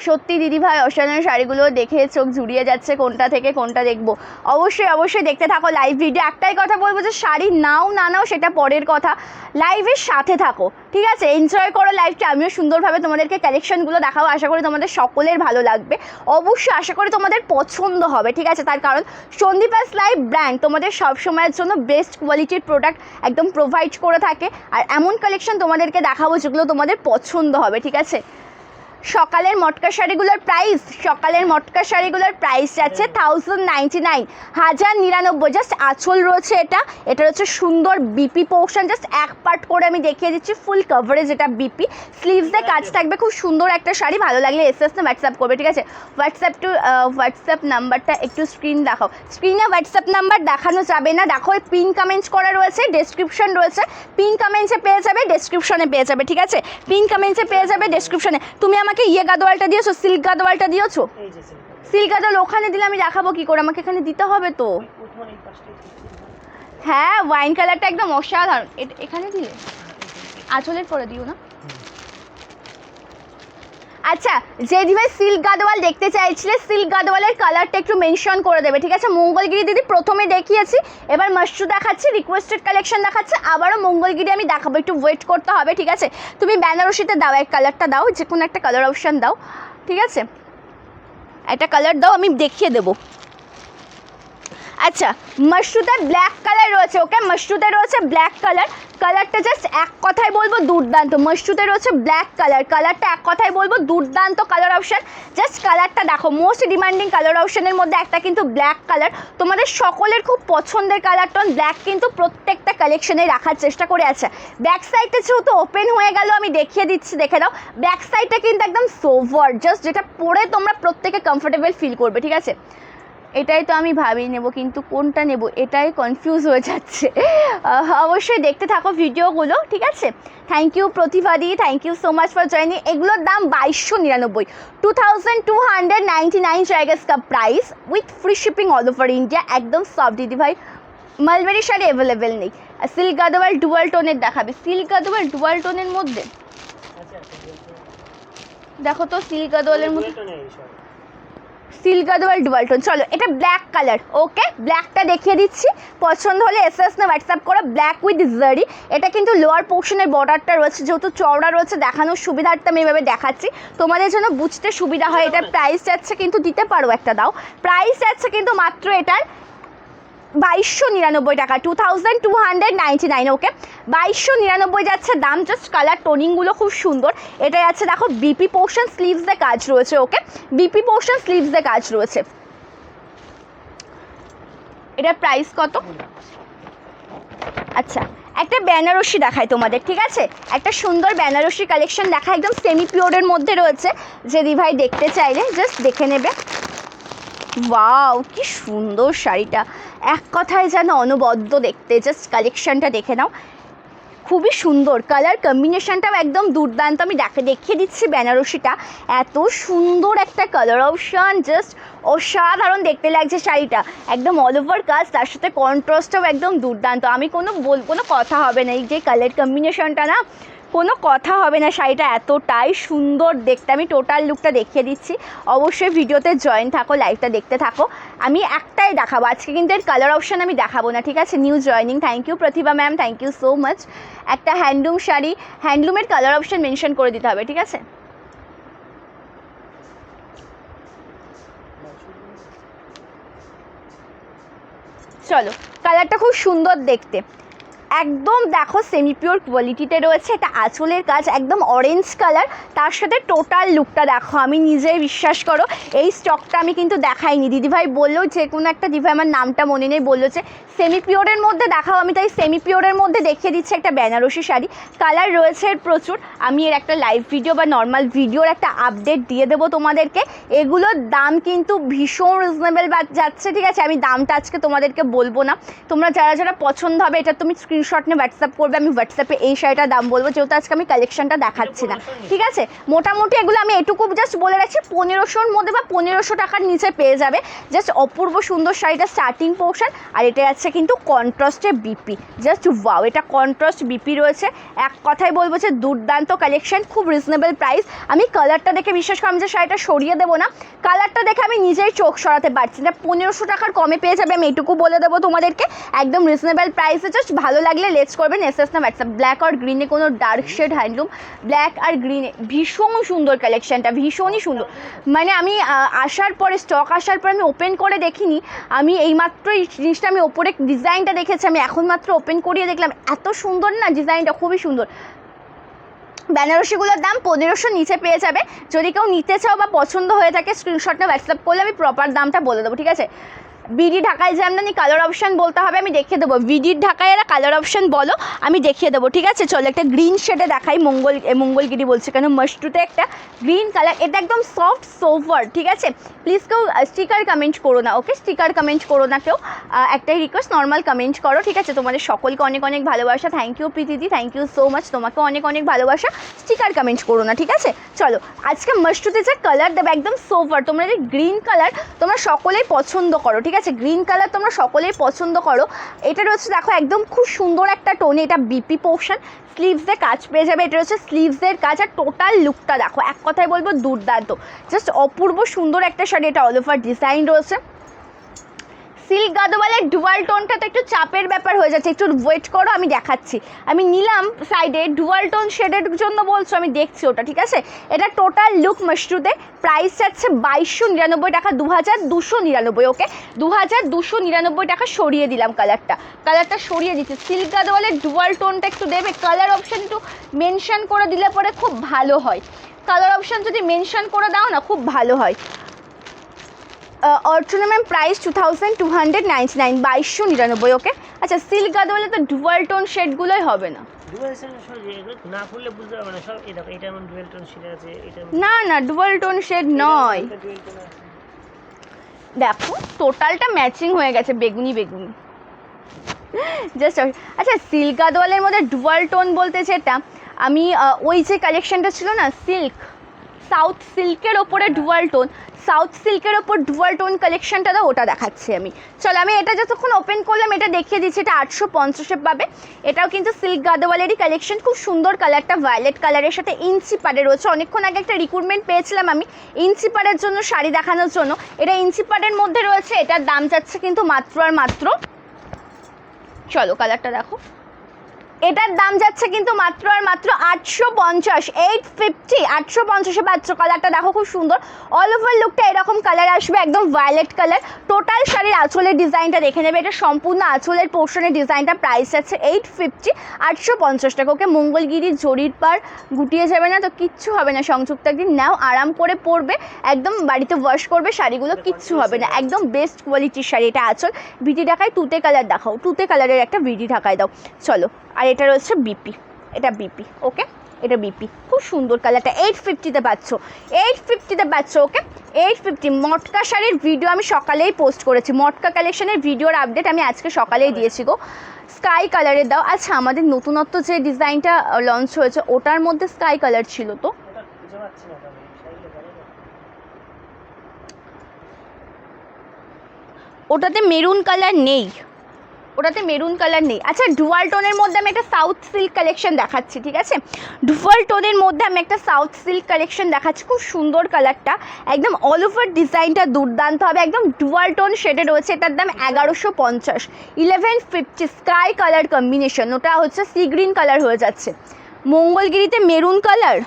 সত্যি দিদিভাই অসাধারণ শাড়িগুলো দেখে চোখ জুড়িয়ে যাচ্ছে, কোনটা থেকে কোনটা দেখবো। অবশ্যই অবশ্যই দেখতে থাকো লাইভ ভিডিও। একটাই কথা বলবো যে শাড়ি নাও না নাও সেটা পরের কথা, লাইভের সাথে থাকো, ঠিক আছে? এনজয় করো লাইভকে। আমিও সুন্দরভাবে তোমাদেরকে কালেকশনগুলো দেখাবো, আশা করি তোমাদের সকলের ভালো লাগবে, অবশ্যই আশা করি তোমাদের পছন্দ হবে, ঠিক আছে? তার কারণ সন্দীপাস লাইভ ব্র্যান্ড তোমাদের সব সময়ের জন্য বেস্ট কোয়ালিটির প্রোডাক্ট একদম প্রোভাইড করে থাকে, আর এমন কালেকশন তোমাদেরকে দেখাবো যেগুলো তোমাদের পছন্দ হবে, ঠিক আছে? সকালের মটকা শাড়িগুলোর প্রাইস যাচ্ছে 1099, 1099। জাস্ট আঁচল রয়েছে, এটা হচ্ছে সুন্দর বিপি পোর্শন, জাস্ট এক পার্ট করে আমি দেখিয়ে দিচ্ছি, ফুল কভারেজ এটা বিপি, স্লিভসে কাজ থাকবে, খুব সুন্দর একটা শাড়ি। ভালো লাগলে এসএস না হোয়াটসঅ্যাপ করবে, ঠিক আছে? হোয়াটসঅ্যাপ নাম্বারটা একটু স্ক্রিনে হোয়াটসঅ্যাপ নাম্বার দেখানো যাবে না, দেখো পিন কমেন্টস করা রয়েছে, ডেসক্রিপশন রয়েছে, পিন কমেন্টসে পেয়ে যাবে, ডেসক্রিপশনে পেয়ে যাবে, ঠিক আছে? পিন কমেন্টসে পেয়ে যাবে, ডেসক্রিপশনে। তুমি আমাকে গাদোয়ালটা দিয়েছো, সিল্ক গাদোয়ালটা দিয়েছো? সিল্ক গাদোয়াল ওখানে দিলে আমি দেখাবো কি করে, আমাকে এখানে দিতে হবে তো। হ্যাঁ, ওয়াইন কালারটা একদম অসাধারণ, এখানে দিলে আঁচলের পরে দিও না। আচ্ছা, যে দিভাই সিল্ক গাদোয়াল দেখতে চাইছিলে, সিল্ক গাদোয়ালের কালারটা একটু মেনশন করে দেবে, ঠিক আছে? মঙ্গলগিরি দিদি প্রথমে দেখিয়েছি, এবার মাশরু দেখাচ্ছি, রিকোয়েস্টেড কালেকশন দেখাচ্ছে, আবারও মঙ্গলগিরি আমি দেখাবো, একটু ওয়েট করতে হবে, ঠিক আছে? তুমি বেনারসিতে দাও, এক কালারটা দাও, যে কোনো একটা কালার অপশান দাও, ঠিক আছে? একটা কালার দাও, আমি দেখিয়ে দেবো। আচ্ছা, মাশরুতে ব্ল্যাক কালার রয়েছে, ওকে? মাশরুতে রয়েছে ব্ল্যাক কালারটা জাস্ট এক কথায় বলবো দুর্দান্ত। মাশরুতে রয়েছে ব্ল্যাক কালারটা এক কথায় বলবো দুর্দান্ত কালার অপশান। জাস্ট কালারটা দেখো, মোস্ট ডিমান্ডিং কালার অপশানের মধ্যে একটা কিন্তু ব্ল্যাক কালার, তোমাদের সকলের খুব পছন্দের কালার টোন। ব্ল্যাক কিন্তু প্রত্যেকটা কালেকশনে রাখার চেষ্টা করে আছে। ব্যাক সাইডটা যেহেতু ওপেন হয়ে গেল, আমি দেখিয়ে দিচ্ছি, দেখে দাও। ব্যাক সাইডটা কিন্তু একদম সোভার, জাস্ট যেটা পরে তোমরা প্রত্যেকে কমফোর্টেবল ফিল করবে, ঠিক আছে? এটাই তো আমি ভাবি নেব, কিন্তু কোনটা নেব এটাই কনফিউজ হয়ে যাচ্ছে। অবশ্যই দেখতে থাকো ভিডিওগুলো, ঠিক আছে? Thank you Pratibhadi, thank you so much for joining. এগুলোর দাম 2299, 2299 জায়গাস কা price, with free shipping all over India. একদম সফট দিদি ভাই, মালবেরি শাড়ি অ্যাভেলেবেল নেই। সিল্ক গাদোয়াল ডুয়াল টোনের দেখাবে, সিল্ক গাদোয়াল ডুয়াল টোনের মধ্যে দেখো তো, সিল্ক গাদোয়ালের মধ্যে সিল্ক গাদোয়াল ডুয়াল টোন। চলো, এটা ব্ল্যাক কালার, ওকে? ব্ল্যাকটা দেখিয়ে দিচ্ছি, পছন্দ হলে এসএস না হোয়াটসঅ্যাপ করো। ব্ল্যাক উইথ জারি, এটা কিন্তু লোয়ার পোর্শনের বর্ডারটা রয়েছে, যেহেতু চওড়া রয়েছে দেখানোর সুবিধার্থে আমি এভাবে দেখাচ্ছি, তোমাদের জন্য বুঝতে সুবিধা হয়। এটার প্রাইস যাচ্ছে, কিন্তু দিতে পারো একটা দাও, প্রাইস যাচ্ছে কিন্তু মাত্র এটার 2299 টাকা, 2299, ওকে? 2299 যাচ্ছে দাম। জাস্ট কালার টোনিংগুলো খুব সুন্দর। এটা যাচ্ছে দেখো বিপি পোর্শন, স্লিভসে কাজ রয়েছে, ওকে? বিপি পোর্শন স্লিভসে কাজ রয়েছে। এটার প্রাইস কত? আচ্ছা, একটা বেনারসি দেখায় তোমাদের, ঠিক আছে? একটা সুন্দর বেনারসি কালেকশন দেখা, একদম সেমি পিওরের মধ্যে রয়েছে, যে দিভাই দেখতে চাইলে জাস্ট দেখে নেবে। ওয়াও, কি সুন্দর শাড়িটা, এক কথায় যেন অনবদ্য দেখতে। জাস্ট কালেকশনটা দেখে নাও, খুবই সুন্দর, কালার কম্বিনেশনটাও একদম দুর্দান্ত। আমি দেখিয়ে দিচ্ছি বেনারসিটা, এত সুন্দর একটা কালার অপশান, জাস্ট অসাধারণ দেখতে লাগছে শাড়িটা, একদম অল ওভার কাজ, তার সাথে কন্ট্রাস্টটাও একদম দুর্দান্ত। আমি কোনো কথা হবে না, এই যে কালার কম্বিনেশনটা না, কোনো কথা হবে না, শাড়িটা এতটাই সুন্দর দেখতে। আমি টোটাল লুকটা দেখিয়ে দিচ্ছি, অবশ্যই ভিডিওতে জয়েন থাকো, লাইভটা দেখতে থাকো। আমি একটাই দেখাবো আজকে, কিন্তু এর কালার অপশান আমি দেখাবো না, ঠিক আছে? New joining, thank you Pratibha ma'am, thank you so much. একটা হ্যান্ডলুম শাড়ি, হ্যান্ডলুমের কালার অপশান মেনশন করে দিতে হবে, ঠিক আছে? চলো, কালারটা খুব সুন্দর দেখতে, একদম দেখো সেমি পিওর কোয়ালিটিতে রয়েছে। এটা আঁচলের কাজ, একদম অরেঞ্জ কালার, তার সাথে টোটাল লুকটা দেখো, আমি নিজেই বিশ্বাস করো এই স্টকটা আমি কিন্তু দেখাইনি। দিদিভাই বললো, যে কোনো একটা দিদিভাই, আমার নামটা মনে নেই, বললো যে সেমি পিওরের মধ্যে দেখাও, আমি তাই সেমি পিওরের মধ্যে দেখিয়ে দিচ্ছি একটা বেনারসি শাড়ি। কালার রয়েছে এর প্রচুর, আমি এর একটা লাইভ ভিডিও বা নর্মাল ভিডিওর একটা আপডেট দিয়ে দেবো তোমাদেরকে। এগুলোর দাম কিন্তু ভীষণ রিজনেবল যাচ্ছে, ঠিক আছে? আমি দামটা আজকে তোমাদেরকে বলবো না, তোমরা যারা পছন্দ হবে এটা তুমি স্ক্রিনশট নিয়ে হোয়াটসঅ্যাপ করবে, আমি হোয়াটসঅ্যাপে এই শাড়িটার দাম বলবো, যেহেতু আজকে আমি কালেকশনটা দেখাচ্ছি না, ঠিক আছে? মোটামুটি এগুলো আমি এটুকু জাস্ট বলে রাখছি, 1500-র মধ্যে বা 1500 টাকার নিচে পেয়ে যাবে। জাস্ট অপূর্ব সুন্দর শাড়িটা স্টার্টিং পোর্শন, আর এটা আছে রয়েছে কিন্তু কন্ট্রাস্টে বিপি, জাস্ট ওয়াও, এটা কন্ট্রাস্ট বিপি রয়েছে। এক কথায় বলবো যে দুর্দান্ত কালেকশন, খুব রিজনেবল প্রাইস। আমি কালারটা দেখে বিশ্বাস করলাম যে শাড়িটা সরিয়ে দেবো না, কালারটা দেখে আমি নিজেই চোখ সরাতে পারছি না। 1500 টাকার কমে পেয়ে যাবে, আমি এটুকু বলে দেবো তোমাদেরকে, একদম রিজনেবল প্রাইসে। জাস্ট ভালো লাগলে লেটস করবেন এসএস না হোয়াটসঅ্যাপ। ব্ল্যাক আর গ্রিনে কোনো ডার্ক শেড হ্যান্ডলুম, ব্ল্যাক আর গ্রিনে ভীষণ সুন্দর কালেকশনটা, ভীষণই সুন্দর। মানে আমি আসার পরে, স্টক আসার পরে আমি ওপেন করে দেখিনি, আমি এইমাত্র এই জিনিসটা আমি ওপরে ডিজাইনটা দেখেছি, আমি এখন মাত্র ওপেন করিয়ে দেখলাম, এত সুন্দর না ডিজাইনটা, খুবই সুন্দর। বেনারসিগুলোর দাম 1500 নিচে পেয়ে যাবে। যদি কেউ নিতে চাও বা পছন্দ হয়ে থাকে স্ক্রিনশটটা হোয়াটসঅ্যাপ করলে আমি প্রপার দামটা বলে দেবো, ঠিক আছে। বিডি ঢাকায় জামদানি কালার অপশান বলতে হবে, আমি দেখিয়ে দেবো। বিডির ঢাকায় এরা কালার অপশান বলো, আমি দেখিয়ে দেবো, ঠিক আছে। চলো একটা গ্রিন শেডে দেখাই, মঙ্গলগিরি বলছে কেন, মাস্টুতে একটা গ্রিন কালার, এটা একদম সফট সোভার, ঠিক আছে। প্লিজ কেউ স্টিকার কমেন্ট করো না, ওকে, স্টিকার কমেন্ট করো না কেউ, একটাই রিকোয়েস্ট, নর্মাল কমেন্ট করো, ঠিক আছে। তোমাদের সকলকে অনেক অনেক ভালোবাসা, থ্যাংক ইউ প্রীতিদি, থ্যাংক ইউ সো মাচ, তোমাকে অনেক অনেক ভালোবাসা, স্টিকার কমেন্ট করো না, ঠিক আছে। চলো আজকে মাস্টুতে যে কালার দেবে একদম সোভার, তোমরা যে গ্রিন কালার তোমরা সকলেই পছন্দ করো, ঠিক আছে, গ্রিন কালার তোমরা সকলেই পছন্দ করো। এটা রয়েছে দেখো একদম খুব সুন্দর একটা টোনে, এটা বিপি পোর্শন, স্লিভসের কাজ পেয়ে যাবে, এটা হচ্ছে স্লিভসের কাজ। আর টোটাল লুকটা দেখো, এক কথায় বলবো দুর্দান্ত, জাস্ট অপূর্ব সুন্দর একটা শাড়ি। এটা অল ওভার ডিজাইন রয়েছে, সিল্ক গাদোয়ালের ডুয়াল টোনটা তো একটু চাপের ব্যাপার হয়ে যাচ্ছে, একটু ওয়েট করো, আমি দেখাচ্ছি। আমি নিলাম সাইডে ডুয়াল টোন শেডের জন্য বলছো, আমি দেখছি ওটা, ঠিক আছে। এটা টোটাল লুক মাশরুতে, প্রাইস যাচ্ছে 2299 টাকা, 2299, ওকে, 2299 টাকা সরিয়ে দিলাম। কালারটা সরিয়ে দিচ্ছি। সিল্ক গাদোয়ালের ডুয়াল টোনটা একটু দেবে, কালার অপশান একটু মেনশন করে দিলে পরে খুব ভালো হয়, কালার অপশান যদি মেনশন করে দাও না খুব ভালো হয়। অর্চনা ম্যাম প্রাইস 2299, 2299, ওকে। আচ্ছা সিল্ক গাদোয়ালে তো ডুয়াল টোন শেডগুলোই হবে না, না না ডুয়াল টোন শেড নয়, দেখো টোটালটা ম্যাচিং হয়ে গেছে, বেগুনি বেগুনি জাস্ট। আচ্ছা সিল্ক গাদোয়ালের মধ্যে ডুয়াল টোন বলতে যেটা, আমি ওই যে কালেকশনটা ছিল না সিল্ক, সাউথ সিল্কের ওপরে ডুয়াল টোন, সাউথ সিল্কের ওপর ডুয়াল টোন কালেকশনটা দাও, ওটা দেখাচ্ছি আমি। চলো আমি এটা যতক্ষণ ওপেন করলাম এটা দেখিয়ে দিচ্ছি, এটা 850-এ পাবে। এটাও কিন্তু সিল্ক গাদোয়ালেরই কালেকশন, খুব সুন্দর কালারটা, ভায়োলেট কালারের সাথে ইঞ্চি পাড়ে রয়েছে। অনেকক্ষণ আগে একটা রিক্রুটমেন্ট পেয়েছিলাম আমি ইঞ্চি পাড়ের জন্য, শাড়ি দেখানোর জন্য, এটা ইঞ্চি পাড়ের মধ্যে রয়েছে। এটার দাম যাচ্ছে কিন্তু মাত্র আর মাত্র, চলো কালারটা দেখো, এটার দাম যাচ্ছে কিন্তু মাত্র আর মাত্র 850, 850, 850-এ পাচ্ছ। কালারটা দেখো খুব সুন্দর, অল ওভার লুকটা এরকম কালার আসবে, একদম ভায়োলেট কালার। টোটাল শাড়ির আঁচলের ডিজাইনটা দেখে নেবে, এটা সম্পূর্ণ আঁচলের পোর্শনের ডিজাইনটা, প্রাইস আছে 850, 850 টাকা, ওকে। মঙ্গলগিরি জরির পার গুটিয়ে যাবে না তো, কিচ্ছু হবে না, সংযুক্ত একদিন নাও, আরাম করে পরবে, একদম বাড়িতে ওয়াশ করবে, শাড়িগুলো কিচ্ছু হবে না, একদম বেস্ট কোয়ালিটির শাড়ি। এটা আঁচল, বিটি ঢাকায় তুতে কালার দেখাও, তুতে কালারের একটা বিটি ঢাকায় দাও, চলো। আর এটা রয়েছে বিপি, এটা বিপি, ওকে, এটা বিপি, খুব সুন্দর কালারটা। 850-তে পাচ্ছ, 850-তে পাচ্ছ, ওকে, 850। মটকা শাড়ির ভিডিও আমি সকালেই পোস্ট করেছি, মটকা কালেকশনের ভিডিওর আপডেট আমি আজকে সকালেই দিয়েছি গো। স্কাই কালারের দাও। আচ্ছা আমাদের নতুনত্ব যে ডিজাইনটা লঞ্চ হয়েছে ওটার মধ্যে স্কাই কালার ছিল তো, ওটাতে মেরুন কালার নেই, ওটাতে মেরুন কালার নেই। আচ্ছা ডুয়াল টোনের মধ্যে আমি একটা সাউথ সিল্ক কালেকশন দেখাচ্ছি, ঠিক আছে, ডুয়াল টোনের মধ্যে আমি একটা সাউথ সিল্ক কালেকশন দেখাচ্ছি, খুব সুন্দর কালারটা, একদম অল ওভার ডিজাইনটা দুর্দান্ত হবে, একদম ডুয়াল টোন শেডে রয়েছে। এটার দাম 1150, 1150, স্কাই কালার কম্বিনেশন, ওটা হচ্ছে সি গ্রিন কালার হয়ে যাচ্ছে। মঙ্গলগিরিতে মেরুন কালার,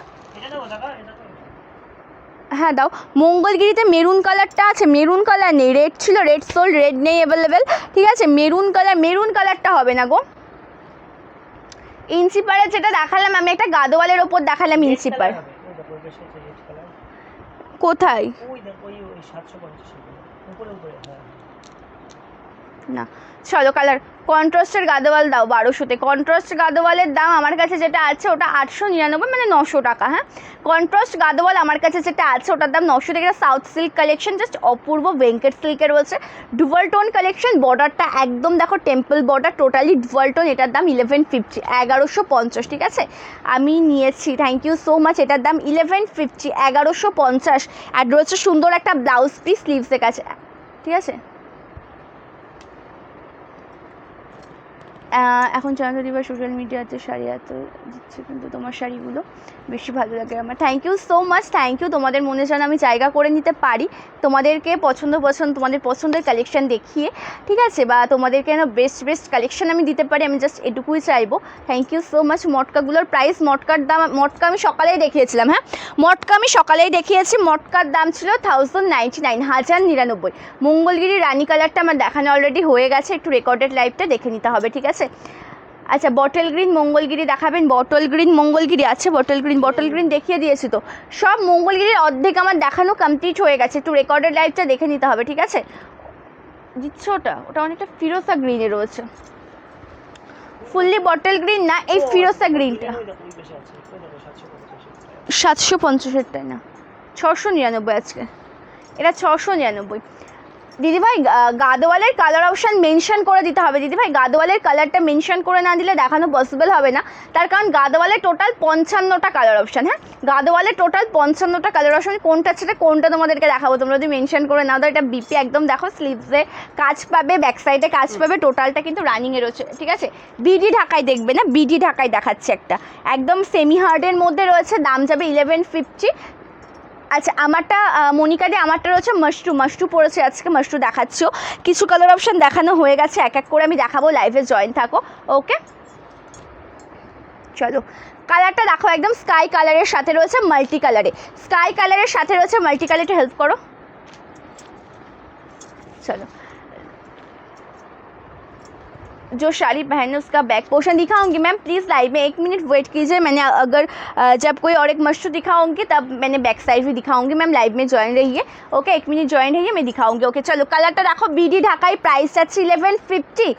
হ্যাঁ দাও। মঙ্গলগিরিতে মেরুন কালারটা আছে, মেরুন কালার নেই, রেড ছিল, রেড সোল্ড, রেড নেই অ্যাভেলেবেল, ঠিক আছে। মেরুন কালারটা হবে না গো। ইঞ্চিপাড়ে যেটা দেখালাম আমি, একটা গাদোয়ালের ওপর দেখালাম ইঞ্চিপাড়, কোথায় না, চলো কালার কন্ট্রাস্টের গাদোয়াল দাও 1200-তে। কন্ট্রাস্ট গাদোয়ালের দাম আমার কাছে যেটা আছে ওটা 899, মানে 900 টাকা, হ্যাঁ। কন্ট্রাস্ট গাদোয়াল আমার কাছে যেটা আছে ওটার দাম 900 টাকা। সাউথ সিল্ক কালেকশন, জাস্ট অপূর্ব ভেঙ্কট সিল্কের রয়েছে, ডুয়াল টোন কালেকশন, বর্ডারটা একদম দেখো temple border, totally dual tone. এটার দাম 1150, 1150, ঠিক আছে, আমি নিয়েছি, থ্যাংক ইউ সো মাচ। এটার দাম 1150, 1150। আর রয়েছে সুন্দর একটা ব্লাউজ পিস স্লিভসের কাছে, ঠিক আছে। এখন চ্যানেল দিবা সোশ্যাল মিডিয়াতে শাড়ি এত দিচ্ছে, কিন্তু তোমার শাড়িগুলো বেশি ভালো লাগে আমার। Thank you so much, thank you. তোমাদের মনে যেন আমি জায়গা করে নিতে পারি, তোমাদেরকে তোমাদের পছন্দের কালেকশান দেখিয়ে, ঠিক আছে, বা তোমাদেরকে যেন বেস্ট কালেকশান আমি দিতে পারি, আমি জাস্ট এটুকুই চাইবো। Thank you so much. মটকাগুলোর প্রাইস, মটকার দাম, মটকা আমি সকালেই দেখিয়েছিলাম, হ্যাঁ মটকা আমি সকালেই দেখিয়েছি। মটকার দাম ছিল 1099, 1099। মঙ্গলগিরি রানী কালারটা আমার দেখানো অলরেডি হয়ে গেছে, একটু রেকর্ডেড লাইভটা দেখে নিতে হবে, ঠিক আছে। আচ্ছা বটল গ্রিন মঙ্গলগিরি দেখাবেন? বটল গ্রিন মঙ্গলগিরি আছে, বটল গ্রিন দেখিয়ে দিয়েছি তো। সব মঙ্গলগিরির অর্ধেক আমার দেখানো কমপ্লিট হয়ে গেছে, একটু রেকর্ডেড লাইভটা দেখে নিতে হবে, ঠিক আছে। দিচ্ছ ওটা অনেকটা ফিরোজা গ্রিনে রয়েছে, ফুললি বটল গ্রিন না, এই ফিরোজা গ্রিনটা 750-এরটাই না, 699 আজকে, এটা 699। দিদিভাই গাদোয়ালের কালার অপশান মেনশন করে দিতে হবে দিদিভাই, গাদোয়ালের কালারটা মেনশন করে না দিলে দেখানো পসিবল হবে না, তার কারণ গাদোয়ালে টোটাল 55টা কালার অপশান, হ্যাঁ গাদোয়ালে টোটাল 55টা কালার অপশান, কোনটা সেটা কোনটা তোমাদেরকে দেখাবো, তোমরা যদি মেনশন করে নাও তো এটা বিপি একদম দেখো, স্লিভসে কাজ পাবে, ব্যাক সাইডে কাজ পাবে, টোটালটা কিন্তু রানিংয়ে রয়েছে, ঠিক আছে। বিডি ঢাকায় দেখবে না, বিডি ঢাকায় দেখাচ্ছে একটা, একদম সেমি হার্ডের মধ্যে রয়েছে, দাম যাবে 1150। আচ্ছা আমারটা মনিকা দি, আমারটা রয়েছে মাশরু পড়েছে আজকে, মাশরু দেখাচ্ছিও, কিছু কালার অপশান দেখানো হয়ে গেছে, এক এক করে আমি দেখাবো, লাইভে জয়েন থাকো, ওকে। চলো কালারটা দেখো, একদম স্কাই কালারের সাথে রয়েছে মাল্টি কালারে, স্কাই কালারের সাথে রয়েছে মাল্টি কালারটা, হেল্প করো। चलो जो साड़ी पहने उसका बैक पोर्शन दिखाऊंगी मैम, प्लीज़ लाइव में 1 मिनट वेट कीजिए, मैंने अगर जब कोई और एक मशरू दिखाऊंगी तब मैंने बैक साइड भी दिखाऊंगी, मैम लाइव में जॉइन रहिए, ओके 1 मिनट जॉइन रहिए, मैं दिखाऊंगी, ओके। चलो कलरটা দেখো, বিডি ঢাকায় প্রাইস আছে 1150,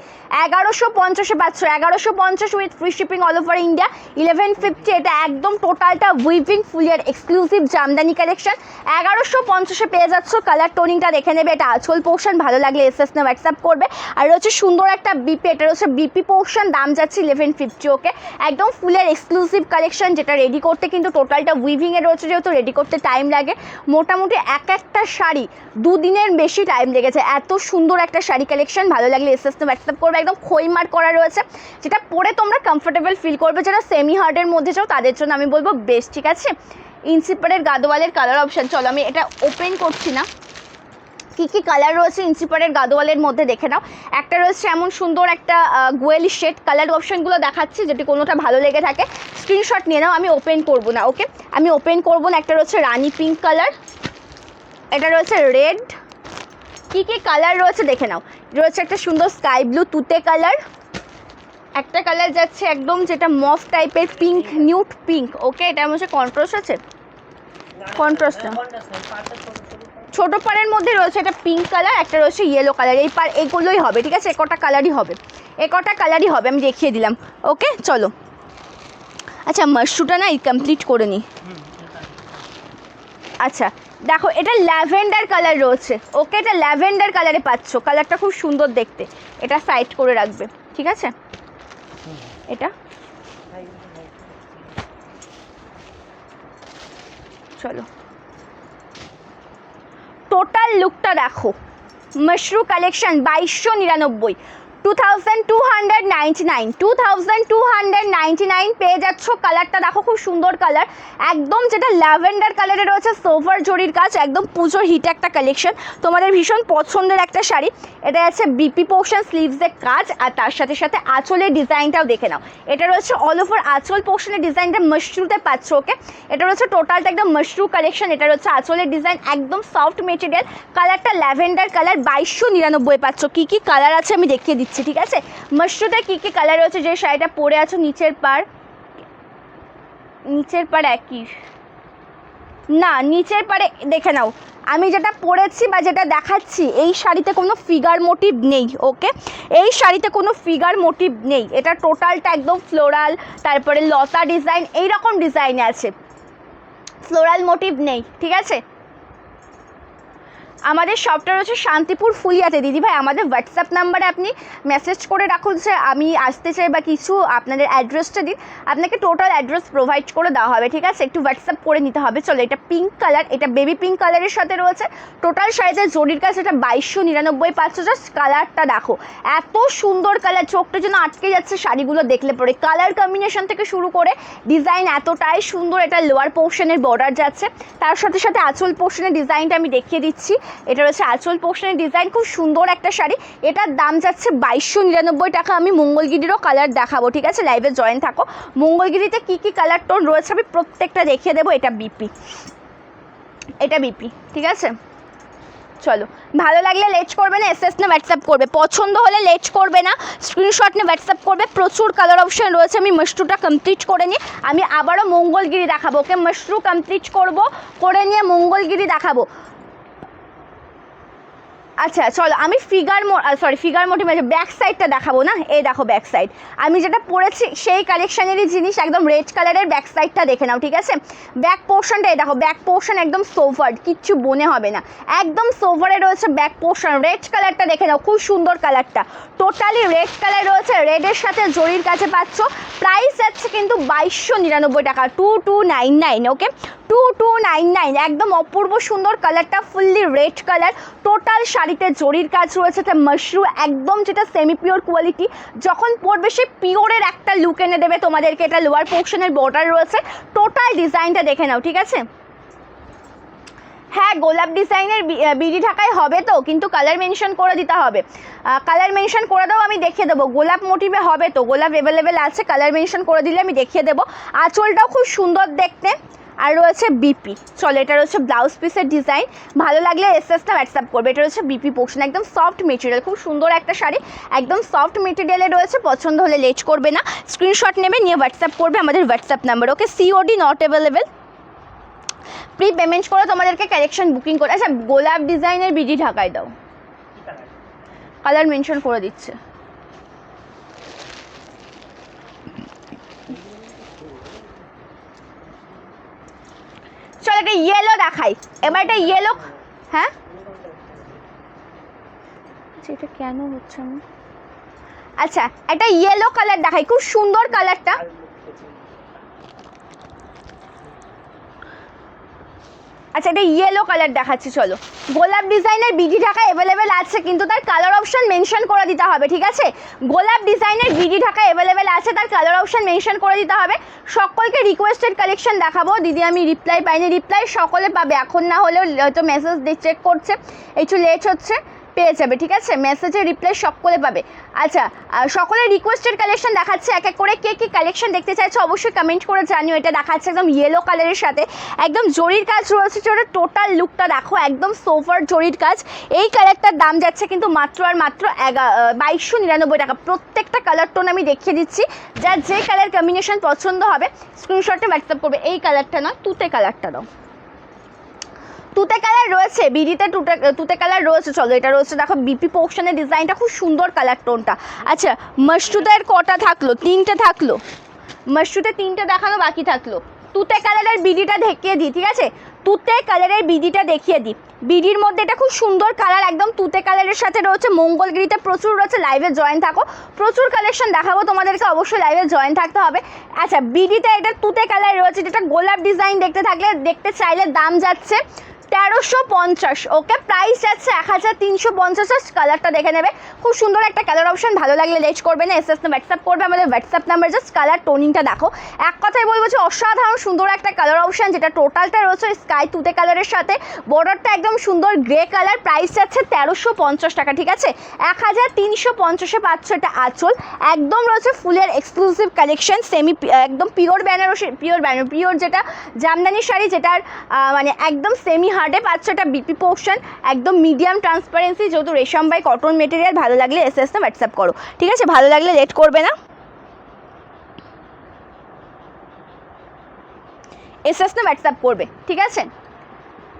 1150 পাচ্ছ, 1150 with free shipping all over India, 1150। এটা একদম টোটালটা উইভিং ফুলিয়ার এক্সক্লুসিভ জামদানি কালেকশন, 1150 পেয়ে যাচ্ছ। কালার টোনিংটা দেখে নেবে, এটা আঁচল পোর্শন, ভালো লাগলে এসএস নে হোয়াটসঅ্যাপ করবে। আর হচ্ছে সুন্দর একটা বিপি, এটা হচ্ছে বিপি পোর্শন, দাম যাচ্ছে 1150, ওকে। একদম ফুলের এক্সক্লুসিভ কালেকশন, যেটা রেডি করতে কিন্তু টোটালটা উইভিংয়ে রয়েছে, যেহেতু রেডি করতে টাইম লাগে, মোটামুটি একটা শাড়ি 2 দিনের বেশি টাইম লেগেছে, এত সুন্দর একটা শাড়ি কালেকশন, ভালো লাগলে এসএস নে হোয়াটসঅ্যাপ করবে। একদম খইমার করা রয়েছে, যেটা পরে তোমরা কমফোর্টেবল ফিল করবে, যারা সেমি হার্ডের মধ্যে চাও তাদের জন্য আমি বলবো বেস্ট, ঠিক আছে। ইনসিপারের গাদোয়ালের কালার অপশান, চলো আমি এটা ওপেন করছি না, কী কী কালার রয়েছে ইনসিপারের গাদোয়ালের মধ্যে দেখে নাও। একটা রয়েছে এমন সুন্দর একটা গোয়েল শেড, কালার অপশানগুলো দেখাচ্ছি, যদি কোনোটা ভালো লেগে থাকে স্ক্রিনশট নিয়ে নাও, আমি ওপেন করব না, ওকে আমি ওপেন করব না। একটা রয়েছে রানি পিঙ্ক কালার, এটা রয়েছে রেড, কী কী কালার রয়েছে দেখে নাও। রয়েছে একটা সুন্দর স্কাই ব্লু তুতে কালার, একটা কালার যাচ্ছে একদম যেটা মফ টাইপের পিঙ্ক, নিউট পিঙ্ক, ওকে। এটা হচ্ছে কন্ট্রাস্ট আছে, কন্ট্রাস্ট না, ছোটো পাড়ের মধ্যে রয়েছে এটা পিঙ্ক কালার, একটা রয়েছে ইয়েলো কালার, এই পার এগুলোই হবে, ঠিক আছে, একটা কালারই হবে, একটা কালারই হবে, আমি দেখিয়ে দিলাম, ওকে। চলো আচ্ছা মাশরুটা না কমপ্লিট করে নিই। আচ্ছা দেখো এটা ল্যাভেন্ডার কালার রয়েছে, ওকে, এটা ল্যাভেন্ডার কালারে পাচ্ছ, কালারটা খুব সুন্দর দেখতে, এটা সাইড করে রাখবে, ঠিক আছে। এটা চলো টোটাল লুকটা দেখো, মাশরু কালেকশন 2299, 2299 পেয়ে যাচ্ছ। কালারটা দেখো খুব সুন্দর কালার, একদম যেটা ল্যাভেন্ডার কালারে রয়েছে, সোভার জরির কাজ, একদম পুজোর হিট একটা কালেকশন, তোমাদের ভীষণ পছন্দের একটা শাড়ি। এটা আছে বিপি পোর্শন, স্লিভসের কাজ, আর তার সাথে সাথে আঁচলের ডিজাইনটাও দেখে নাও, এটা রয়েছে অল ওভার আঁচল পোর্শনের ডিজাইনটা মাশরুতে পাচ্ছ, ওকে। এটা রয়েছে টোটালটা একদম মাশরু কালেকশন, এটা রয়েছে আঁচলের ডিজাইন, একদম সফট মেটেরিয়াল, কালারটা ল্যাভেন্ডার কালার, 2299 পাচ্ছ। কী কী কালার আছে আমি দেখিয়ে দিচ্ছি, ঠিক আছে। মাশরুতে কী কী কালার রয়েছে, যে শাড়িটা পরে আছো নিচের পাড় একই না, নিচের পাড়ে দেখে নাও, আমি যেটা পরেছি বা যেটা দেখাচ্ছি এই শাড়িতে কোনো ফিগার মোটিভ নেই, ওকে, এই শাড়িতে কোনো ফিগার মোটিভ নেই, এটা টোটালটা একদম ফ্লোরাল, তারপরে লতা ডিজাইন, এই রকম ডিজাইনে আছে, ফ্লোরাল মোটিভ নেই, ঠিক আছে। আমাদের শপটা রয়েছে শান্তিপুর ফুলিয়াতে। দিদিভাই আমাদের হোয়াটসঅ্যাপ নাম্বারে আপনি মেসেজ করে রাখুন যে আমি আসতে চাই বা কিছু, আপনাদের অ্যাড্রেসটা দিন, আপনাকে টোটাল অ্যাড্রেস প্রোভাইড করে দেওয়া হবে, ঠিক আছে? একটু হোয়াটসঅ্যাপ করে নিতে হবে। চলো, এটা পিঙ্ক কালার, এটা বেবি পিঙ্ক কালারের সাথে রয়েছে টোটাল সাইজের জরির কাজ, এটা 2299 পাচ্ছ। জাস্ট কালারটা দেখো, এত সুন্দর কালার, চোখটা যেন আটকে যাচ্ছে শাড়িগুলো দেখলে পরে। কালার কম্বিনেশন থেকে শুরু করে ডিজাইন এতটাই সুন্দর। এটা লোয়ার পোর্শনের বর্ডার যাচ্ছে, তার সাথে সাথে আঁচল পোর্শনের ডিজাইনটা আমি দেখিয়ে দিচ্ছি। এটা রয়েছে আঁচল পোর্শনের ডিজাইন, খুব সুন্দর একটা শাড়ি। এটার দাম যাচ্ছে 2299 টাকা। আমি মঙ্গলগিরিরও কালার দেখাবো, ঠিক আছে? লাইভে জয়েন থাকো। মঙ্গলগিরিতে কি কি কালার টোন রয়েছে আমি প্রত্যেকটা দেখিয়ে দেবো। এটা বিপি, এটা বিপি, ঠিক আছে? চলো, ভালো লাগলে লেট করবে না, এসএস না হোয়াটসঅ্যাপ করবে। পছন্দ হলে লেট করবে না, স্ক্রিনশট নিয়ে হোয়াটসঅ্যাপ করবে। প্রচুর কালার অপশান রয়েছে। আমি মশরুটা কমপ্লিট করে নিই, আমি আবারও মঙ্গলগিরি দেখাবো। ওকে, মশরু কমপ্লিট করে নিয়ে মঙ্গলগিরি দেখাবো। আচ্ছা চলো, আমি ফিগার মোটিভে ব্যাক সাইডটা দেখাবো না। এই দেখো ব্যাক সাইড, আমি যেটা পরেছি সেই কালেকশানেরই জিনিস, একদম রেড কালারের ব্যাক সাইডটা দেখে নাও, ঠিক আছে? ব্যাক পোর্শনটা এই দেখো, ব্যাক পোর্শন একদম সোভার, কিচ্ছু মনে হবে না, একদম সোভারে রয়েছে ব্যাক পোর্শন। রেড কালারটা দেখে নাও, খুব সুন্দর কালারটা, টোটালি রেড কালার রয়েছে, রেডের সাথে জরির কাছে পাচ্ছ। প্রাইস যাচ্ছে কিন্তু 2299 টাকা, 2299। ওকে, 2299, একদম অপূর্ব সুন্দর কালারটা, ফুললি রেড কালার। টোটাল শাড়িতে জরির কাজ রয়েছে, এটা মাশরু, একদম যেটা সেমি পিওর কোয়ালিটি। যখন পরবে সে পিওরের একটা লুক এনে দেবে তোমাদেরকে। এটা লোয়ার পোর্শনের বর্ডার রয়েছে, টোটাল ডিজাইনটা দেখে নাও, ঠিক আছে? হ্যাঁ, গোলাপ ডিজাইনের বিডি ঢাকায় হবে তো, কিন্তু কালার মেনশন করে দিতে হবে। কালার মেনশন করে দাও, আমি দেখিয়ে দেবো। গোলাপ মোটিভে হবে তো, গোলাপ অ্যাভেলেবেল আছে, কালার মেনশন করে দিলে আমি দেখিয়ে দেবো। আঁচলটাও খুব সুন্দর দেখতে, আর রয়েছে বিপি। চলো, এটা রয়েছে ব্লাউজ পিসের ডিজাইন, ভালো লাগলে এসএসটা হোয়াটসঅ্যাপ করবে। এটা রয়েছে বিপি পোর্শন, একদম সফট মেটেরিয়াল, খুব সুন্দর একটা শাড়ি, একদম সফট মেটেরিয়ালে রয়েছে। পছন্দ হলে লেট করবে না, স্ক্রিনশট নেবে, নিয়ে হোয়াটসঅ্যাপ করবে আমাদের WhatsApp number. Okay, COD not available, pre payment করে তোমাদেরকে কালেকশন বুকিং করে। আচ্ছা, গোলাপ ডিজাইনের বিডি ঢাকায় দাও, কালার মেনশন করে দিচ্ছে। চলো, একটা ইয়েলো দেখাই এবার, এটা ইয়েলো। হ্যাঁ, এটা কেন হচ্ছে না? আচ্ছা, একটা ইয়েলো কালার দেখাই, খুব সুন্দর কালারটা। আচ্ছা, এটা ইয়েলো কালার দেখাচ্ছি। চলো, গোলাপ ডিজাইনের বিডি ঢাকা অ্যাভেলেবেল আছে, কিন্তু তার কালার অপশন মেনশন করে দিতে হবে, ঠিক আছে? গোলাপ ডিজাইনের বিডি ঢাকা অ্যাভেলেবেল আছে, তার কালার অপশন মেনশন করে দিতে হবে। সকলকে রিকোয়েস্টেড কালেকশন দেখাবো। দিদি আমি রিপ্লাই পাইনি, রিপ্লাই সকলে পাবে, এখন না হলেও হয়তো মেসেজ চেক করছে, একটু লেট হচ্ছে, পেয়ে যাবে, ঠিক আছে? মেসেজের রিপ্লাই সকলে পাবে। আচ্ছা, সকলের রিকোয়েস্টেড কালেকশন দেখাচ্ছে এক এক করে। কে কী কালেকশন দেখতে চাইছো অবশ্যই কমেন্ট করে জানিও। এটা দেখাচ্ছে একদম ইয়েলো কালারের সাথে একদম জরির কাজ রয়েছে। টোটাল লুকটা দেখো, একদম সোফার জরির কাজ। এই কালারটার দাম যাচ্ছে কিন্তু মাত্র আর মাত্র 2299 টাকা। প্রত্যেকটা কালার টোন আমি দেখিয়ে দিচ্ছি, যার যে কালার কম্বিনেশন পছন্দ হবে স্ক্রিনশটে হোয়াটসঅ্যাপ করবে। এই কালারটা না, তুতে কালারটা দাও, তুতে কালার রয়েছে বিডিতে, তুতে কালার রয়েছে। চলো, এটা রয়েছে দেখো বিপি পোর্শনের ডিজাইনটা, খুব সুন্দর কালার টোনটা। আচ্ছা, মশরুদের কটা থাকলো? 3টে থাকলো। মশরুতে 3টে দেখানো বাকি থাকলো। তুতে কালারের বিডিটা দেখিয়ে দিই, ঠিক আছে? তুতে কালারের বিডিটা দেখিয়ে দিই। বিডির মধ্যে এটা খুব সুন্দর কালার, একদম তুতে কালারের সাথে রয়েছে। মঙ্গলগিরিতে প্রচুর রয়েছে, লাইভে জয়েন থাকো, প্রচুর কালেকশন দেখাবো তোমাদেরকে, অবশ্যই লাইভে জয়েন থাকতে হবে। আচ্ছা, বিডিতে এটা তুতে কালার রয়েছে, যেটা গোলাপ ডিজাইন দেখতে চাইলে দাম যাচ্ছে 1350। ওকে, প্রাইস যাচ্ছে 1350। কালারটা দেখে নেবে, খুব সুন্দর একটা কালার অপশন, ভালো লাগলে লেট করবে না, এসএস না হোয়াটসঅ্যাপ করবে আমাদের হোয়াটসঅ্যাপ নাম্বার। জাস্ট কালার টোনিংটা দেখো, এক কথায় বলবো যে অসাধারণ সুন্দর একটা কালার অপশন, যেটা টোটালটা রয়েছে স্কাই তুতে কালারের সাথে, বর্ডারটা একদম সুন্দর গ্রে কালার। প্রাইস যাচ্ছে 1350 টাকা, ঠিক আছে? 1350-এ পাচ্ছ। এটা আঁচল, একদম রয়েছে ফুলের এক্সক্লুসিভ কালেকশন, সেমি একদম পিওর বেনারসি, পিওর যেটা জামদানি শাড়ি, যেটার মানে একদম সেমি হার্ডে পাচ্ছ। এটা বিপি পোর্শন, একদম মিডিয়াম ট্রান্সপারেন্সি, যেহেতু রেশম বাই কটন মেটেরিয়াল। ভালো লাগলে এসএস না হোয়াটসঅ্যাপ করো, ঠিক আছে? ভালো লাগলে লেট করবে না, এসএস না হোয়াটসঅ্যাপ করবে, ঠিক আছে?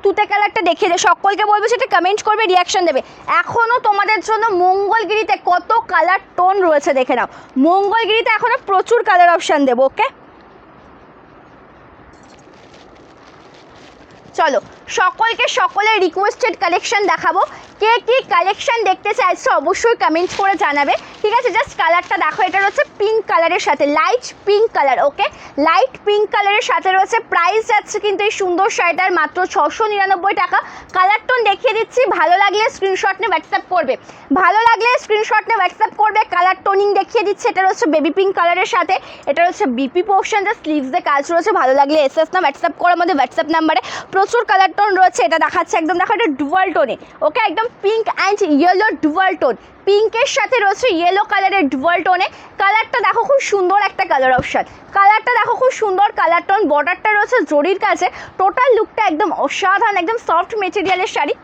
তুতে কালারটা দেখিয়ে দে, সকলকে বলবো সেটা কমেন্ট করবে, রিয়াকশন দেবে। এখনও তোমাদের জন্য মঙ্গলগিরিতে কত কালার টোন রয়েছে দেখে নাও। মঙ্গলগিরিতে এখনও প্রচুর কালার অপশান দেবো। ওকে, চলো, সকলের রিকোয়েস্টেড কালেকশন দেখাবো। কে কি কালেকশন দেখতে চাইছো অবশ্যই কমেন্ট করে জানাবে, ঠিক আছে। জাস্ট কালারটা দেখো, এটা রয়েছে পিঙ্ক কালারের সাথে, লাইট পিঙ্ক কালার, ওকে, লাইট পিঙ্ক কালারের সাথে রয়েছে। প্রাইস যাচ্ছে কিন্তু এই সুন্দর শাড়িটার মাত্র 699 টাকা। কালার টোন দেখিয়ে দিচ্ছি, ভালো লাগলে স্ক্রিনশট নিয়ে হোয়াটসঅ্যাপ করবে, কালার টোনিং দেখিয়ে দিচ্ছে। এটা রয়েছে বেবি পিঙ্ক কালারের সাথে, এটা রয়েছে বিপি পোর্শন, যা স্লিভসে কাজ রয়েছে। ভালো লাগলে এসএস না হোয়াটসঅ্যাপ করার মধ্যে হোয়াটসঅ্যাপ নাম্বারে প্রচুর কালার টোন রয়েছে। এটা দেখাচ্ছে একদম, দেখো এটা ডুয়াল টোনে, ওকে, একদম pink and yellow dual tone, পিঙ্কের সাথে রয়েছে ইয়েলো কালারের ডুয়াল টোনে। কালারটা দেখো খুব সুন্দর একটা কালার অপশন, কালার টোন, বর্ডারটা রয়েছে জরির কাছে। টোটাল লুকটা একদম অসাধারণ, একদম সফট মেটেরিয়ালের শাড়ি,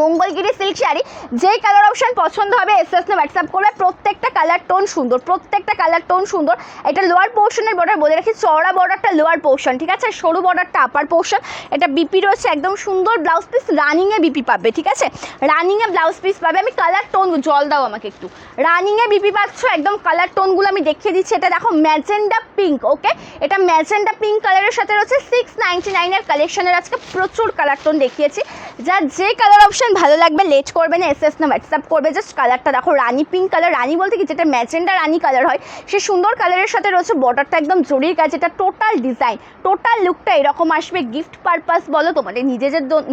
মঙ্গলগিরি সিল্ক শাড়ি। যেই কালার অপশন পছন্দ হবে এসএস না হোয়াটসঅ্যাপ করবে। প্রত্যেকটা কালার টোন সুন্দর, এটা লোয়ার পোর্শনের বর্ডার, বলে রাখি চওড়া বর্ডারটা লোয়ার পোর্শন, ঠিক আছে, সরু বর্ডারটা আপার পোর্শন। এটা বিপি রয়েছে, একদম সুন্দর ব্লাউজ পিস, রানিংয়ে বিপি পাবে, ঠিক আছে, রানিংয়ে ব্লাউজ পিস পাবে। আমি কালার টোন, জল দাও আমাকে একটু, রানিংয়ে বিপি পাচ্ছ, একদম কালার টোনগুলো আমি দেখিয়ে দিচ্ছি। এটা দেখো ম্যাজেন্ডা পিঙ্ক, ওকে, এটা ম্যাজেন্ডা পিঙ্ক কালারের সাথে রয়েছে 699 কালেকশনের। আজকে প্রচুর কালার টোন দেখিয়েছি, যার যে কালার অপশন ভালো লাগবে লেট করবে না, এসএস না হোয়াটসঅ্যাপ করবে। জাস্ট কালারটা দেখো, রানি পিঙ্ক কালার, রানি বলতে কি যেটা ম্যাজেন্ডা রানি কালার হয়, সে সুন্দর কালারের সাথে রয়েছে বর্ডারটা একদম জরির কাছে। এটা টোটাল ডিজাইন, টোটাল লুকটা এরকম আসবে। গিফট পারপাস বলো, তোমাদের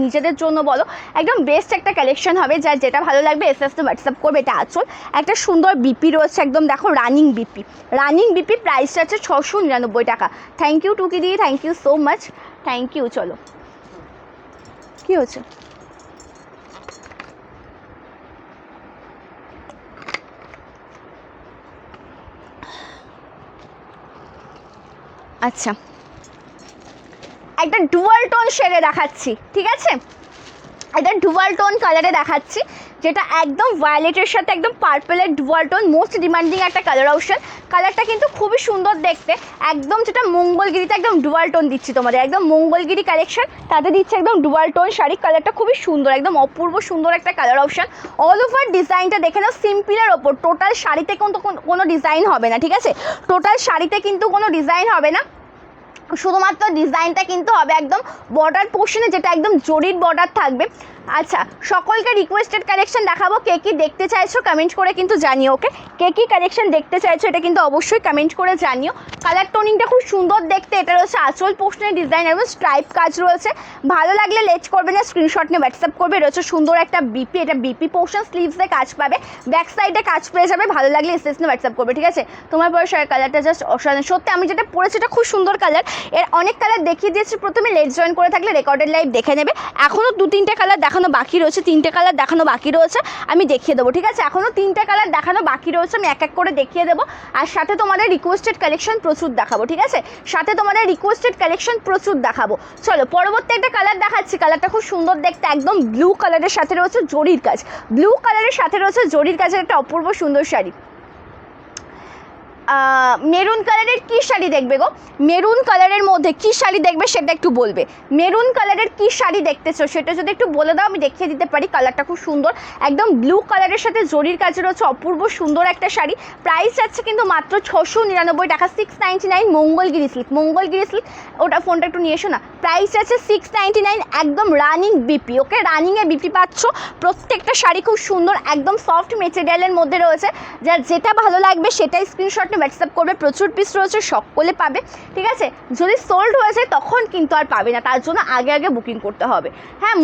নিজেদের জন্য বলো, একদম বেস্ট একটা কালেকশন হবে। যার যেটা ভালো লাগবে এসএস না হোয়াটসঅ্যাপ করবে। এটা আঁচল, একটা সুন্দর বিপি রয়েছে, একদম দেখো রানিং বিপি, প্রাইসটা আছে 699 টাকা। থ্যাংক ইউ টুকি দি, thank you so much, thank you. চলো, কি হচ্ছে? আচ্ছা, একটা ডুয়াল টোন শেডে দেখাচ্ছি, ঠিক আছে, একটা ডুয়াল টোন কালারে দেখাচ্ছি, যেটা একদম ভায়োলেটের সাথে একদম পার্পেলের ডুয়াল টোন, মোস্ট ডিমান্ডিং একটা কালার অপশন। কালারটা কিন্তু খুবই সুন্দর দেখতে, একদম যেটা মঙ্গলগিরিতে একদম ডুয়াল টোন দিচ্ছি তোমাদের, একদম মঙ্গলগিরি কালেকশন, তাতে দিচ্ছে একদম ডুয়াল টোন শাড়ি। কালারটা খুবই সুন্দর, একদম অপূর্ব সুন্দর একটা কালার অপশন। অল ওভার ডিজাইনটা দেখে নাও, সিম্পলের ওপর, টোটাল শাড়িতে কিন্তু কোনো ডিজাইন হবে না, ঠিক আছে, টোটাল শাড়িতে কিন্তু কোনো ডিজাইন হবে না, শুধুমাত্র ডিজাইনটা কিন্তু হবে একদম বর্ডার পোর্শনে, যেটা একদম জরির বর্ডার থাকবে। আচ্ছা, সকলকে রিকোয়েস্টেড কালেকশন দেখাবো। কে কি দেখতে চাইছো কমেন্ট করে কিন্তু জানিও, ওকে, কে কি কালেকশন দেখতে চাইছো এটা কিন্তু অবশ্যই কমেন্ট করে জানিও। কালার টোনিংটা খুব সুন্দর দেখতে। এটা রয়েছে আঁচল পোর্শনের ডিজাইন, এবং স্ট্রাইপ কাজ রয়েছে। ভালো লাগলে লেট করবে না, স্ক্রিনশট নিয়ে হোয়াটসঅ্যাপ করবে। রয়েছে সুন্দর একটা বিপি, এটা বিপি পোর্শন, স্লিভসে কাজ পাবে, ব্যাক সাইডে কাজ পেয়ে যাবে। ভালো লাগলে এসএস নিয়ে হোয়াটসঅ্যাপ করবে, ঠিক আছে। তোমার পরে কালারটা জাস্ট অসাধারণ, সত্যি আমি যেটা পরেছি এটা খুব সুন্দর কালার। এর অনেক কালার দেখিয়ে দিয়েছি, প্রথমে লেট জয়েন করে থাকলে রেকর্ডেড লাইভ দেখে নেবে। এখনও 2-3টে কালার দেখানো বাকি রয়েছে, 3টে কালার দেখানো বাকি রয়েছে, আমি দেখিয়ে দেবো, ঠিক আছে। এখনও 3টে কালার দেখানো বাকি রয়েছে, আমি এক এক করে দেখিয়ে দেবো। আর সাথে তোমাদের রিকোয়েস্টেড কালেকশন প্রচুর দেখাবো, ঠিক আছে, চলো পরবর্তী একটা কালার দেখাচ্ছি। কালারটা খুব সুন্দর দেখতে, একদম ব্লু কালারের সাথে রয়েছে জরির কাজ, একটা অপূর্ব সুন্দর শাড়ি। মেরুন কালারের কি শাড়ি দেখবে গো, মেরুন কালারের মধ্যে কি শাড়ি দেখবে সেটা একটু বলবে। মেরুন কালারের কি শাড়ি দেখতেছো সেটা যদি একটু বলে দাও, আমি দেখিয়ে দিতে পারি। কালারটা খুব সুন্দর, একদম ব্লু কালারের সাথে জরির কাজের হচ্ছে অপূর্ব সুন্দর একটা শাড়ি। প্রাইস যাচ্ছে কিন্তু মাত্র 699 টাকা, 699। মঙ্গলগিরি সিল্ক, ওটা ফোনটা একটু নিয়ে এসো না। প্রাইস আছে 699, একদম রানিং বিপি, ওকে, রানিংয়ে বিপি পাচ্ছ। প্রত্যেকটা শাড়ি খুব সুন্দর, একদম সফট মেটেরিয়ালের মধ্যে রয়েছে। যার যেটা ভালো লাগবে সেটাই স্ক্রিনশট নিয়ে হোয়াটসঅ্যাপ করবে। প্রচুর পিস রয়েছে, সকলে পাবে, ঠিক আছে। যদি সোল্ড হয়ে যায় তখন কিন্তু আর পাবে না, তার জন্য আগে বুকিং করতে হবে। হ্যাঁ,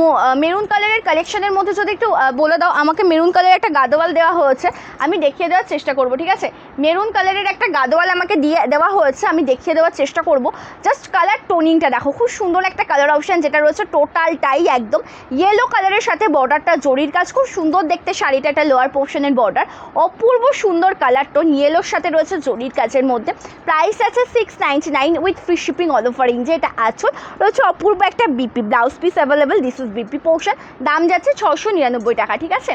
মেরুন কালারের কালেকশনের মধ্যে যদি একটু বলে দাও আমাকে। মেরুন কালারের একটা গাদোয়াল দেওয়া হয়েছে, আমি দেখিয়ে দেওয়ার চেষ্টা করব, ঠিক আছে। মেরুন কালারের একটা গাদোয়াল আমাকে দিয়ে দেওয়া হয়েছে, আমি দেখিয়ে দেওয়ার চেষ্টা করব। জাস্ট কালার টোনিংটা দেখো, খুব সুন্দর একটা কালার অপশান, যেটা রয়েছে টোটালটাই একদম ইয়েলো কালারের সাথে বর্ডারটা জরির কাজ, খুব সুন্দর দেখতে শাড়িটা। একটা লোয়ার পোর্শনের বর্ডার, অপূর্ব সুন্দর কালার টোন, ইয়েলোর সাথে রয়েছে জরির কাজের মধ্যে। প্রাইস আছে 699 with free shipping all over India. এটা আঁচল রয়েছে অপূর্ব একটা BP, blouse piece available, this is BP portion. দাম যাচ্ছে 699 টাকা, ঠিক আছে।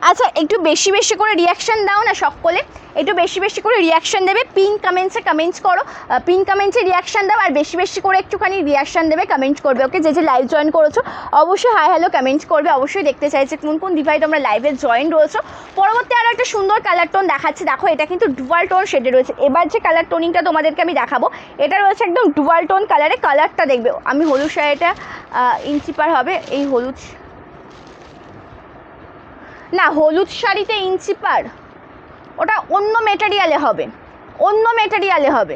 আচ্ছা একটু বেশি বেশি করে রিয়াকশান দাও না সকলে, একটু বেশি বেশি করে রিয়াকশান দেবে, পিন কমেন্টসে কমেন্টস করো, পিন কমেন্টসে রিয়াকশান দাও আর বেশি বেশি করে একটুখানি রিয়াকশান দেবে, কমেন্ট করবে। ওকে, যে লাইভ জয়েন করেছো অবশ্যই হাই হ্যালো কমেন্টস করবে, অবশ্যই দেখতে চাইছে কোন কোন ডিভাইড তোমরা লাইভে জয়েন রয়েছো। পরবর্তী আরও একটা সুন্দর কালার টোন দেখাচ্ছি, দেখো এটা কিন্তু ডুয়াল টোন শেডে রয়েছে। এবার যে কালার টোনিংটা তোমাদেরকে আমি দেখাবো এটা রয়েছে একদম ডুয়াল টোন কালারে, কালারটা দেখবে। আমি হলুদ শাড়িটা ইঞ্চি পার হবে, এই হলুদ না, হলুদ শাড়িতে ইঞ্চি পার ওটা অন্য মেটেরিয়ালে হবে, অন্য মেটেরিয়ালে হবে,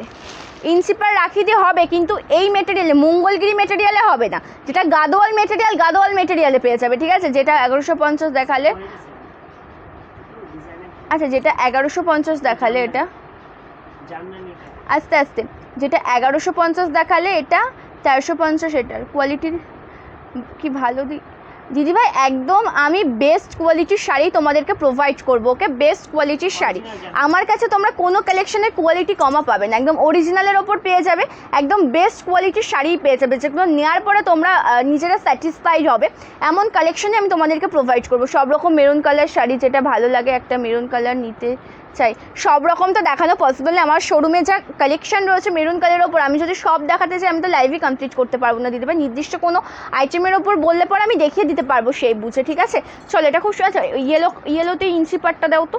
ইঞ্চি পার রাখি দিয়ে হবে কিন্তু এই মেটেরিয়ালে মঙ্গলগিরি মেটেরিয়ালে হবে না, যেটা গাদোয়াল মেটেরিয়াল গাদোয়াল মেটেরিয়ালে পেয়ে যাবে, ঠিক আছে। যেটা 1150 দেখালে, আচ্ছা যেটা 1150 দেখালে এটা আস্তে আস্তে, যেটা 1150 দেখালে এটা 450, এটার কোয়ালিটির কি ভালো দিদিভাই একদম আমি বেস্ট কোয়ালিটির শাড়ি তোমাদেরকে প্রোভাইড করবো। ওকে, বেস্ট কোয়ালিটির শাড়ি আমার কাছে তোমরা কোনো কালেকশনের কোয়ালিটি কমা পাবে না, একদম অরিজিনালের ওপর পেয়ে যাবে, একদম বেস্ট কোয়ালিটির শাড়ি পেয়ে যাবে, যেগুলো নেওয়ার পরে তোমরা নিজেরা স্যাটিসফাইড হবে এমন কালেকশনে আমি তোমাদেরকে প্রোভাইড করবো। সব রকম মেরুন কালার শাড়ি যেটা ভালো লাগে একটা মেরুন কালার নিতে চাই, সব রকম তো দেখানো পসিবল না। আমার শোরুমে যা কালেকশন রয়েছে মেরুন কালারের ওপর, আমি যদি সব দেখাতে চাই আমি তো লাইভই কমপ্লিট করতে পারবো না দিদিভাই, নির্দিষ্ট কোনো আইটেমের ওপর বললে পরে আমি দেখিয়ে দিতে পারবো সেই বুঝে, ঠিক আছে। চলো এটা খুব সুন্দর, ইয়েলোতে ইঞ্চি পাটটা দাও তো,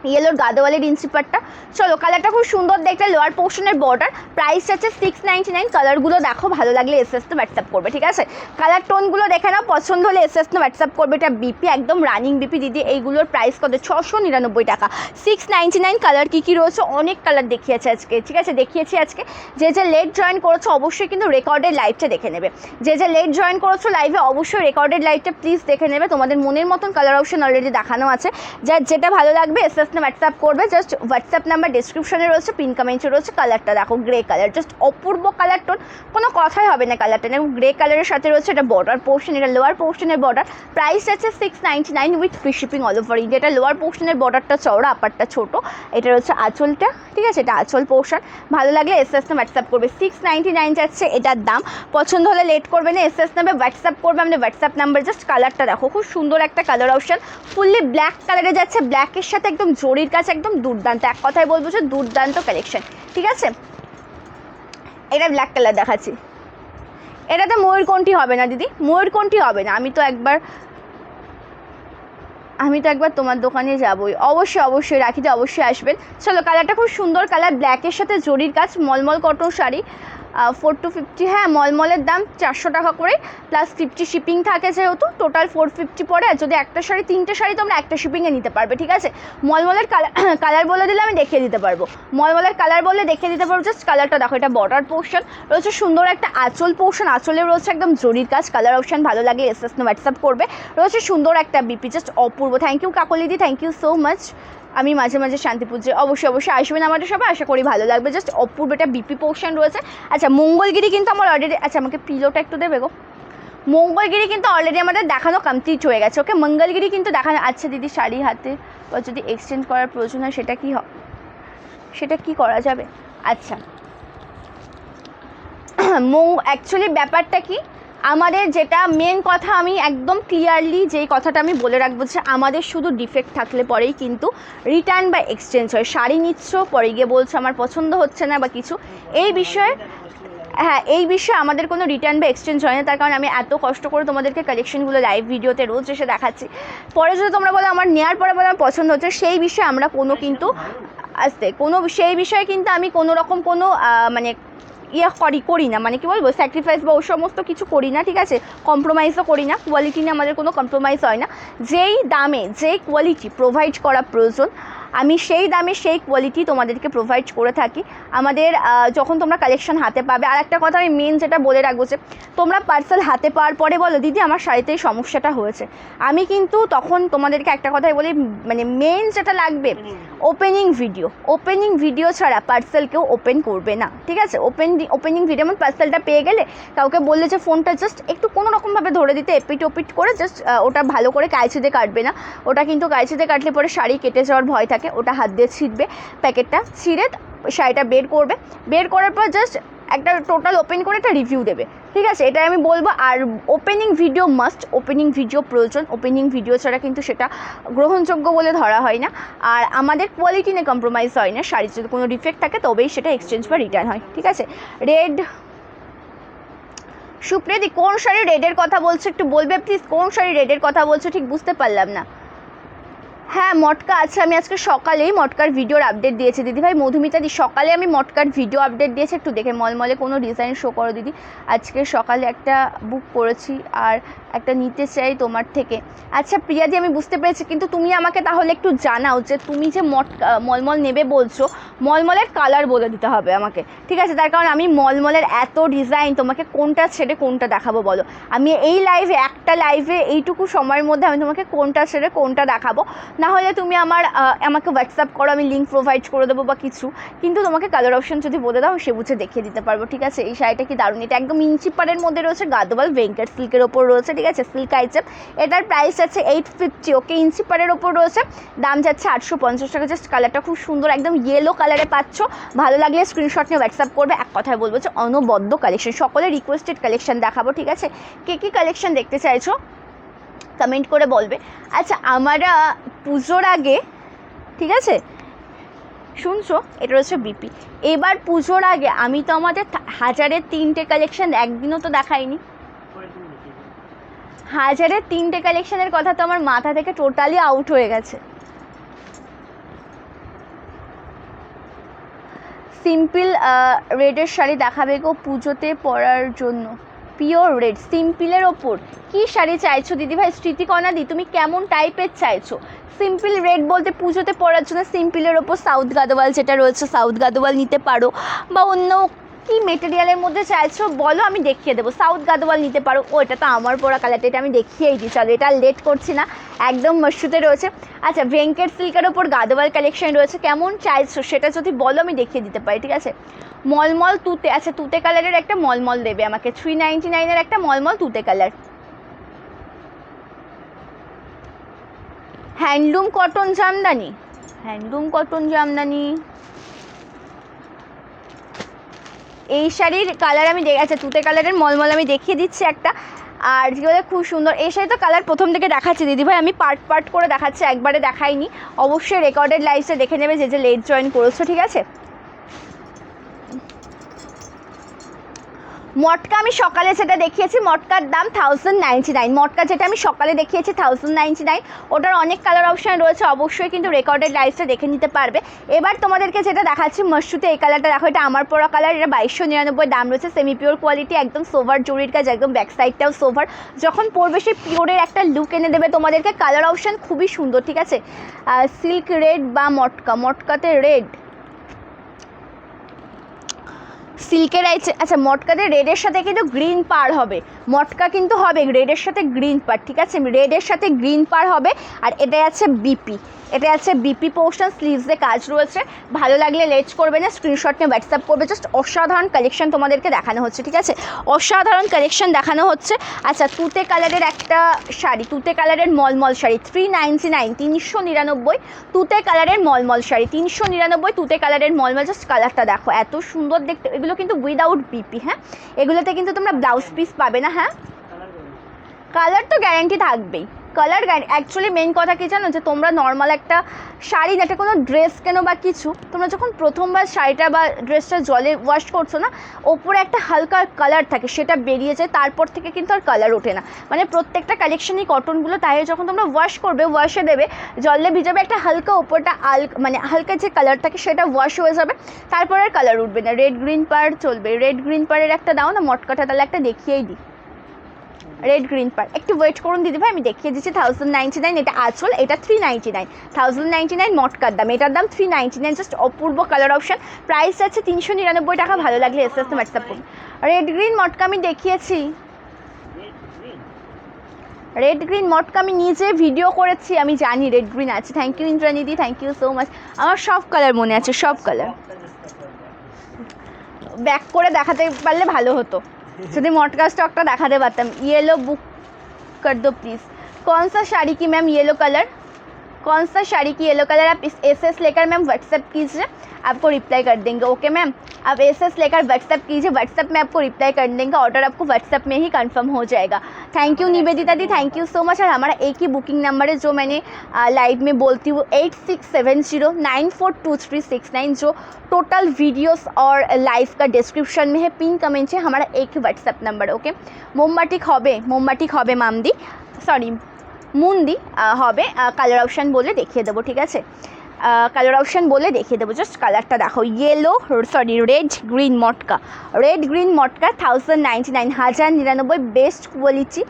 ইয়েলোর গাদোয়ালের ইঞ্চি পাটটা। চলো কালারটা খুব সুন্দর দেখতে, লোয়ার পোর্শনের বর্ডার, প্রাইস আছে 699। কালারগুলো দেখো, ভালো লাগলে এসএস তে হোয়াটসঅ্যাপ করবে, ঠিক আছে। কালার টোনগুলো দেখে নাও, পছন্দ হলে এসএস তে হোয়াটসঅ্যাপ করবে। এটা বিপি একদম রানিং বিপি দিদি, এইগুলোর প্রাইস কত 699 টাকা, 699। কালার কী কী রয়েছে, অনেক কালার দেখিয়েছে আজকে, ঠিক আছে, দেখিয়েছি আজকে। যে লেট জয়েন করেছো অবশ্যই কিন্তু রেকর্ডেড লাইভটা দেখে নেবে, যে লেট জয়েন করেছো লাইভে অবশ্যই রেকর্ডেড লাইভটা প্লিজ দেখে নেবে। তোমাদের মনের মতন কালার অপশন অলরেডি দেখানো আছে, যার যেটা ভালো লাগবে এসএস হোয়াটসঅ্যাপ করবে। জাস্ট হোয়াটসঅ্যাপ নাম্বার ডিসক্রিপশনে রয়েছে, পিন কমেন্টে রয়েছে। কালারটা দেখো, গ্রে কালার, জাস্ট অপূর্ব কালার টোন, কোনো কথাই হবে না কালারটা। এবং গ্রে কালারের সাথে রয়েছে এটা বর্ডার পোর্শন, এটা লোয়ার পোর্শনের বর্ডার, প্রাইস আছে 699 with free shipping all over India. এটা লোয়ার পোর্শনের বর্ডারটা চওড়া, আপারটা ছোট, এটা রয়েছে আঁচলটা, ঠিক আছে, এটা আঁচল পোর্শন। ভালো লাগলে এসএস হোয়াটসঅ্যাপ করবে, 699 যাচ্ছে এটার দাম। পছন্দ হলে লেট করবে না, এসএস নেবে হোয়াটসঅ্যাপ করবে, আমাদের হোয়াটসঅ্যাপ নাম্বার। জাস্ট কালারটা দেখো, খুব সুন্দর একটা কালার অপশন, ফুললি ব্ল্যাক কালারে যাচ্ছে, ব্ল্যাকের সাথে একদম জরির কাছে, একদম দুর্দান্ত, এক কথায় বলবো যে দুর্দান্ত কালেকশন, ঠিক আছে। এটা ব্ল্যাক কালার দেখাচ্ছি, এটাতে ময়ূরকণ্ঠী হবে না দিদি, ময়ূরকণ্ঠী হবে না। আমি তো একবার তোমার দোকানে যাবোই, অবশ্যই অবশ্যই রাখিতে অবশ্যই আসবেন। চলো কালারটা খুব সুন্দর কালার, ব্ল্যাকের সাথে জরির কাজ, মলমল কটন শাড়ি, 450, হ্যাঁ মলমলের দাম 400 টাকা করে, প্লাস 50 শিপিং থাকে, যেহেতু টোটাল 450 পড়ে। আর যদি একটা শাড়ি, তিনটে শাড়ি তোমরা একটা শিপিংয়ে নিতে পারবে, ঠিক আছে। মলমলের কালার বলে দিলে আমি দেখিয়ে দিতে পারবো, মলমলের কালার বললে দেখিয়ে দিতে পারবো। জাস্ট কালারটা দেখো, এটা বর্ডার পোর্শন রয়েছে, সুন্দর একটা আঁচল পোর্শন, আঁচলে রয়েছে একদম জরির কাজ। কালার অপশন ভালো লাগে এসএস হোয়াটসঅ্যাপ করবে, রয়েছে সুন্দর একটা বিপি, জাস্ট অপূর্ব। থ্যাংক ইউ কাকলিদি, থ্যাংক ইউ সো মাচ। আমি মাঝে মাঝে শান্তিপুজে অবশ্যই অবশ্যই আসবেন আমাদের সবাই, আশা করি ভালো লাগবে। জাস্ট অপূর্ব একটা বিপি পোর্শন রয়েছে। আচ্ছা মঙ্গলগিরি কিন্তু আমার অলরেডি, আচ্ছা আমাকে পিলোটা একটু দেবে গো। মঙ্গলগিরি কিন্তু অলরেডি আমাদের দেখানো কমপ্লিট হয়ে গেছে, ওকে। মঙ্গলগিরি কিন্তু দেখানো। আচ্ছা দিদি শাড়ি হাতে বা যদি এক্সচেঞ্জ করার প্রয়োজন হয় সেটা কি করা যাবে? আচ্ছা অ্যাকচুয়ালি ব্যাপারটা কি, আমাদের যেটা মেন কথা, আমি একদম ক্লিয়ারলি যেই কথাটা আমি বলে রাখবো, যে আমাদের শুধু ডিফেক্ট থাকলে পরেই কিন্তু রিটার্ন বা এক্সচেঞ্জ হয়। শাড়ি নিচ্ছ, পরে গিয়ে বলছো আমার পছন্দ হচ্ছে না বা কিছু, এই বিষয়ে, হ্যাঁ এই বিষয়ে আমাদের কোনো রিটার্ন বা এক্সচেঞ্জ হয় না। তার কারণ আমি এত কষ্ট করে তোমাদেরকে কালেকশনগুলো লাইভ ভিডিওতে রোজ এসে দেখাচ্ছি। পরে যদি তোমরা বলো আমার নেওয়ার পরে বলো আমার পছন্দ হচ্ছে, সেই বিষয়ে আমরা কিন্তু সেই বিষয়ে কিন্তু আমি কোনো রকম কোনো মানে করি না, মানে কি বলবো, স্যাক্রিফাইস বা ও সমস্ত কিছু করি না, ঠিক আছে। কম্প্রোমাইজও করি না, কোয়ালিটি নিয়ে আমাদের কোনো কম্প্রোমাইজ হয় না। যেই দামে যেই কোয়ালিটি প্রোভাইড করা প্রয়োজন, আমি সেই দামে সেই কোয়ালিটি তোমাদেরকে প্রোভাইড করে থাকি। আমাদের যখন তোমরা কালেকশন হাতে পাবে, আর একটা কথা আমি মেন যেটা বলে রাখবো, যে তোমরা পার্সেল হাতে পাওয়ার পরে বলো দিদি আমার শাড়িতে এই সমস্যাটা হয়েছে, আমি কিন্তু তখন তোমাদেরকে একটা কথাই বলি, মানে মেন যেটা লাগবে ওপেনিং ভিডিও ছাড়া পার্সেল কেউ ওপেন করবে না, ঠিক আছে। ওপেনিং ভিডিও মানে পার্সেলটা পেয়ে গেলে কাউকে বললে যে ফোনটা জাস্ট একটু কোনো রকমভাবে ধরে দিতে, এপিট ওপিট করে, জাস্ট ওটা ভালো করে কাইচিতে কাটবে না, ওটা কিন্তু কাইচিতে কাটলে পরে শাড়ি কেটে যাওয়ার ভয় থাকে, ওটা হাত দিয়ে ছিঁড়বে, প্যাকেটটা ছিঁড়ে শাড়িটা বের করার পর জাস্ট একটা টোটাল ওপেন করে একটা রিভিউ দেবে, ঠিক আছে, এটাই আমি বলবো। আর opening video must, opening video প্রয়োজন, ওপেনিং ভিডিও ছাড়া কিন্তু সেটা গ্রহণযোগ্য বলে ধরা হয় না। আর আমাদের কোয়ালিটি নিয়ে কম্প্রোমাইজ হয় না, শাড়ির যদি কোনো ডিফেক্ট থাকে তবেই সেটা এক্সচেঞ্জ বা রিটার্ন হয়। ঠিক আছে, রেড, সুপ্রিয়াদি কোন শাড়ি রেডের কথা বলছো একটু বলবে প্লিজ, কোন শাড়ি রেডের কথা বলছো ঠিক বুঝতে পারলাম না। হ্যাঁ মটকা আছে, আমি আজকে সকালেই মটকার ভিডিওর আপডেট দিয়েছি দিদিভাই। মধুমিতা দি সকালে আমি মটকার ভিডিও আপডেট দিয়েছি, একটু দেখে মলমলে কোনো ডিজাইন শো করো দিদি। আজকে সকালে একটা বুক করেছি আর একটা নিতে চাই তোমার থেকে। আচ্ছা প্রিয়াদি আমি বুঝতে পেরেছি, কিন্তু তুমি আমাকে তাহলে একটু জানাও যে তুমি যে মলমল নেবে বলছো, মলমলের কালার বলে দিতে হবে আমাকে, ঠিক আছে? তার কারণ আমি মলমলের এত ডিজাইন, তোমাকে কোনটা ছেড়ে কোনটা দেখাবো বলো? আমি এই লাইভে, একটা লাইভে এইটুকু সময়ের মধ্যে আমি তোমাকে কোনটা ছেড়ে কোনটা দেখাবো? না হলে তুমি আমাকে হোয়াটসঅ্যাপ করো, আমি লিঙ্ক প্রোভাইড করে দেবো বা কিছু, কিন্তু তোমাকে কালার অপশন যদি বলে দাও সে বুঝে দেখিয়ে দিতে পারবো। ঠিক আছে, এই শাড়িটা কি দারুণ, এটা একদম ইঞ্চি পাড়ের মধ্যে রয়েছে, গাদোয়াল ভেঙ্কট সিল্কের ওপর রয়েছে। ঠিক আছে, সিল্ক আইটেম, এটার প্রাইস আছে 850, ওকে ইঞ্চি পাড়ের ওপর রয়েছে, দাম যাচ্ছে 850 টাকা। জাস্ট কালারটা খুব সুন্দর, একদম ইয়েলো কালারে পাচ্ছ। ভালো লাগলে স্ক্রিনশট নিয়ে হোয়াটসঅ্যাপ করবে। এক কথায় বলবো যে অনবদ্য কালেকশন, সকলের রিকোয়েস্টেড কালেকশন দেখাবো। ঠিক আছে, কে কী কালেকশন দেখতে চাইছো কমেন্ট করে বলবে। আচ্ছা আমরা পুজোর আগে, ঠিক আছে শুনছো, এটা হচ্ছে বিপি, এবার পুজোর আগে আমি তো আমাদের 1000-এর 3টে কালেকশন একদিনও তো দেখাইনি। 1000-এর 3টে কালেকশনের কথা তো আমার মাথা থেকে টোটালি আউট হয়ে গেছে। সিম্পল রেডের শাড়ি দেখাবে গো পুজোতে পরার জন্য, পিওর রেড সিম্পলের ওপর। কি শাড়ি চাইছো দিদিভাই? স্মৃতিকণা দি তুমি কেমন টাইপের চাইছো? সিম্পল রেড বলতে পুজোতে পরার জন্য সিম্পলের ওপর সাউথ গাদোয়াল যেটা রয়েছে, সাউথ গাদোয়াল নিতে পারো, বা অন্য কি মেটেরিয়ালের মধ্যে চাইছো বলো, আমি দেখিয়ে দেবো। সাউথ গাদোয়াল নিতে পারো। ও এটা তো আমার পরা কালারটা, এটা আমি দেখিয়েই দিই, চলো এটা লেট করছি না, একদম মসুতে রয়েছে। আচ্ছা ভেঙ্কট সিল্কের ওপর গাদোয়াল কালেকশন রয়েছে, কেমন চাইছো সেটা যদি বলো আমি দেখিয়ে দিতে পারি। ঠিক আছে, মলমল তুতে, আচ্ছা তুতে কালারের একটা মলমল দেবে আমাকে, 399-এর একটা মলমল তুতে colour. Handloom cotton Jamdani, handloom cotton Jamdani, এই শাড়ির কালার আমি আচ্ছা তুতে কালারের মলমল আমি দেখিয়ে দিচ্ছি একটা। আর যেগুলো খুব সুন্দর, এই শাড়ি তো কালার প্রথম থেকে দেখাচ্ছি দিদিভাই, আমি পার্ট পার্ট করে দেখাচ্ছি, একবারে দেখাইনি। অবশ্যই রেকর্ডেড লাইভসে দেখে নেবে যে লেট জয়েন করেছো। ঠিক আছে, মটকা আমি সকালে যেটা দেখিয়েছি, মটকার দাম 1099। মটকা যেটা আমি সকালে দেখিয়েছি 1099, ওটার অনেক কালার অপশান রয়েছে, অবশ্যই কিন্তু রেকর্ডেড লাইভসটা দেখে নিতে পারবে। এবার তোমাদেরকে যেটা দেখাচ্ছি মসুতে, এই কালারটা দেখো, এটা আমার পরা কালার, এটা 2299 দাম রয়েছে, সেমি পিওর কোয়ালিটি, একদম সোভার জরির কাজ, একদম ব্যাক সাইডটাও সোভার, যখন পরবে সেই পিওরের একটা লুক এনে দেবে তোমাদেরকে। কালার অপশান খুবই সুন্দর। ঠিক আছে, সিল্ক রেড বা মটকা, মটকাতে রেড, সিল্কের আচ্ছা মটকাতে রেডের সাথে কিন্তু গ্রিন পার হবে, মটকা কিন্তু হবে রেডের সাথে গ্রিন পার। ঠিক আছে, রেডের সাথে গ্রিন পার হবে। আর এটা আছে বিপি, এটা আছে বিপি পোর্শন, স্লিভসে কাজ রয়েছে। ভালো লাগলে লেট করবে না, স্ক্রিনশট নিয়ে হোয়াটসঅ্যাপ করবে। জাস্ট অসাধারণ কালেকশন তোমাদেরকে দেখানো হচ্ছে। ঠিক আছে, অসাধারণ কালেকশন দেখানো হচ্ছে। আচ্ছা তুতে কালারের একটা শাড়ি, তুতে কালারের মলমল শাড়ি, 399, 399, তুতে কালারের মলমল শাড়ি 399, তুতে কালারের মলমল। জাস্ট কালারটা দেখো, এত সুন্দর দেখতে। এগুলো কিন্তু উইদাউট বিপি, হ্যাঁ এগুলোতে কিন্তু তোমরা ব্লাউজ পিস পাবে না। হ্যাঁ কালার তো গ্যারান্টি থাকবেই, কালার অ্যাকচুয়ালি মেন কথা কি জানো, যে তোমরা নর্মাল একটা শাড়ি, একটা কোনো ড্রেস কেনো বা কিছু, তোমরা যখন প্রথমবার শাড়িটা বা ড্রেসটা জলে ওয়াশ করছো না, ওপরে একটা হালকা কালার থাকে, সেটা বেরিয়ে যায়, তারপর থেকে কিন্তু আর কালার ওঠে না। মানে প্রত্যেকটা কালেকশনই কটনগুলো তাই, যখন তোমরা ওয়াশ করবে, ওয়াশে দেবে, জলে ভিজাবে, একটা হালকা ওপরটা মানে হালকা যে কালার থাকে সেটা ওয়াশ হয়ে যাবে, তারপর আর কালার উঠবে না। রেড গ্রিন পার চলবে, রেড গ্রিন পারের একটা দাও না মটকাটা, তাহলে একটা দেখিয়েই দিই। রেড গ্রিন পার, একটু ওয়েট করুন দিদিভাই, আমি দেখিয়ে দিচ্ছি। 1099, এটা আঁচল, এটা 399, 1099 মটকার দাম, এটার দাম 399। জাস্ট অপূর্ব কালার অপশান, প্রাইস আছে 399 টাকা। ভালো লাগলে এসএস হোয়াটসঅ্যাপ করুন। রেড গ্রিন মটকা আমি দেখিয়েছি, রেড গ্রিন মটকা আমি নিজে ভিডিও করেছি, আমি জানি রেড গ্রিন আছে। থ্যাংক ইউ ইন্দ্রানিদি, থ্যাংক ইউ সো মাচ। আমার সব কালার মনে আছে, সব কালার। ব্যাক করে দেখাতে পারলে ভালো হতো, যদি मटका स्टॉक देखाते पारताम। येलो बुक कर दो प्लीज़। कौन सा शाड़ी की मैम येलो कलर, कौन सा साड़ी की येलो कलर आप SS लेकर मैम व्हाट्सएप कीजिए, आपको रिप्लाई कर देंगे। ओके मैम, आप SS लेकर व्हाट्सएप कीजिए, व्हाट्सएप में आपको रिप्लाई कर देंगे, ऑर्डर आपको व्हाट्सएप में ही कंफर्म हो जाएगा। Thank you Nivedita the, thank you so much. और हमारा एक ही बुकिंग नंबर है जो मैंने लाइव में बोलती हूँ 8670942369, जो टोटल वीडियोस और लाइव का डिस्क्रिप्शन में है, पिन कमेंट है, हमारा एक ही व्हाट्सएप नंबर। ओके, মোমবাটিক হবে মামদি, সরি মুন্দি হবে, কালার অপশান বলে দেখিয়ে দেবো, ঠিক আছে? কালার অপশান বলে দেখিয়ে দেবো, জাস্ট কালারটা দেখো, রেড গ্রিন মটকা 1099, 1099, বেস্ট কোয়ালিটি,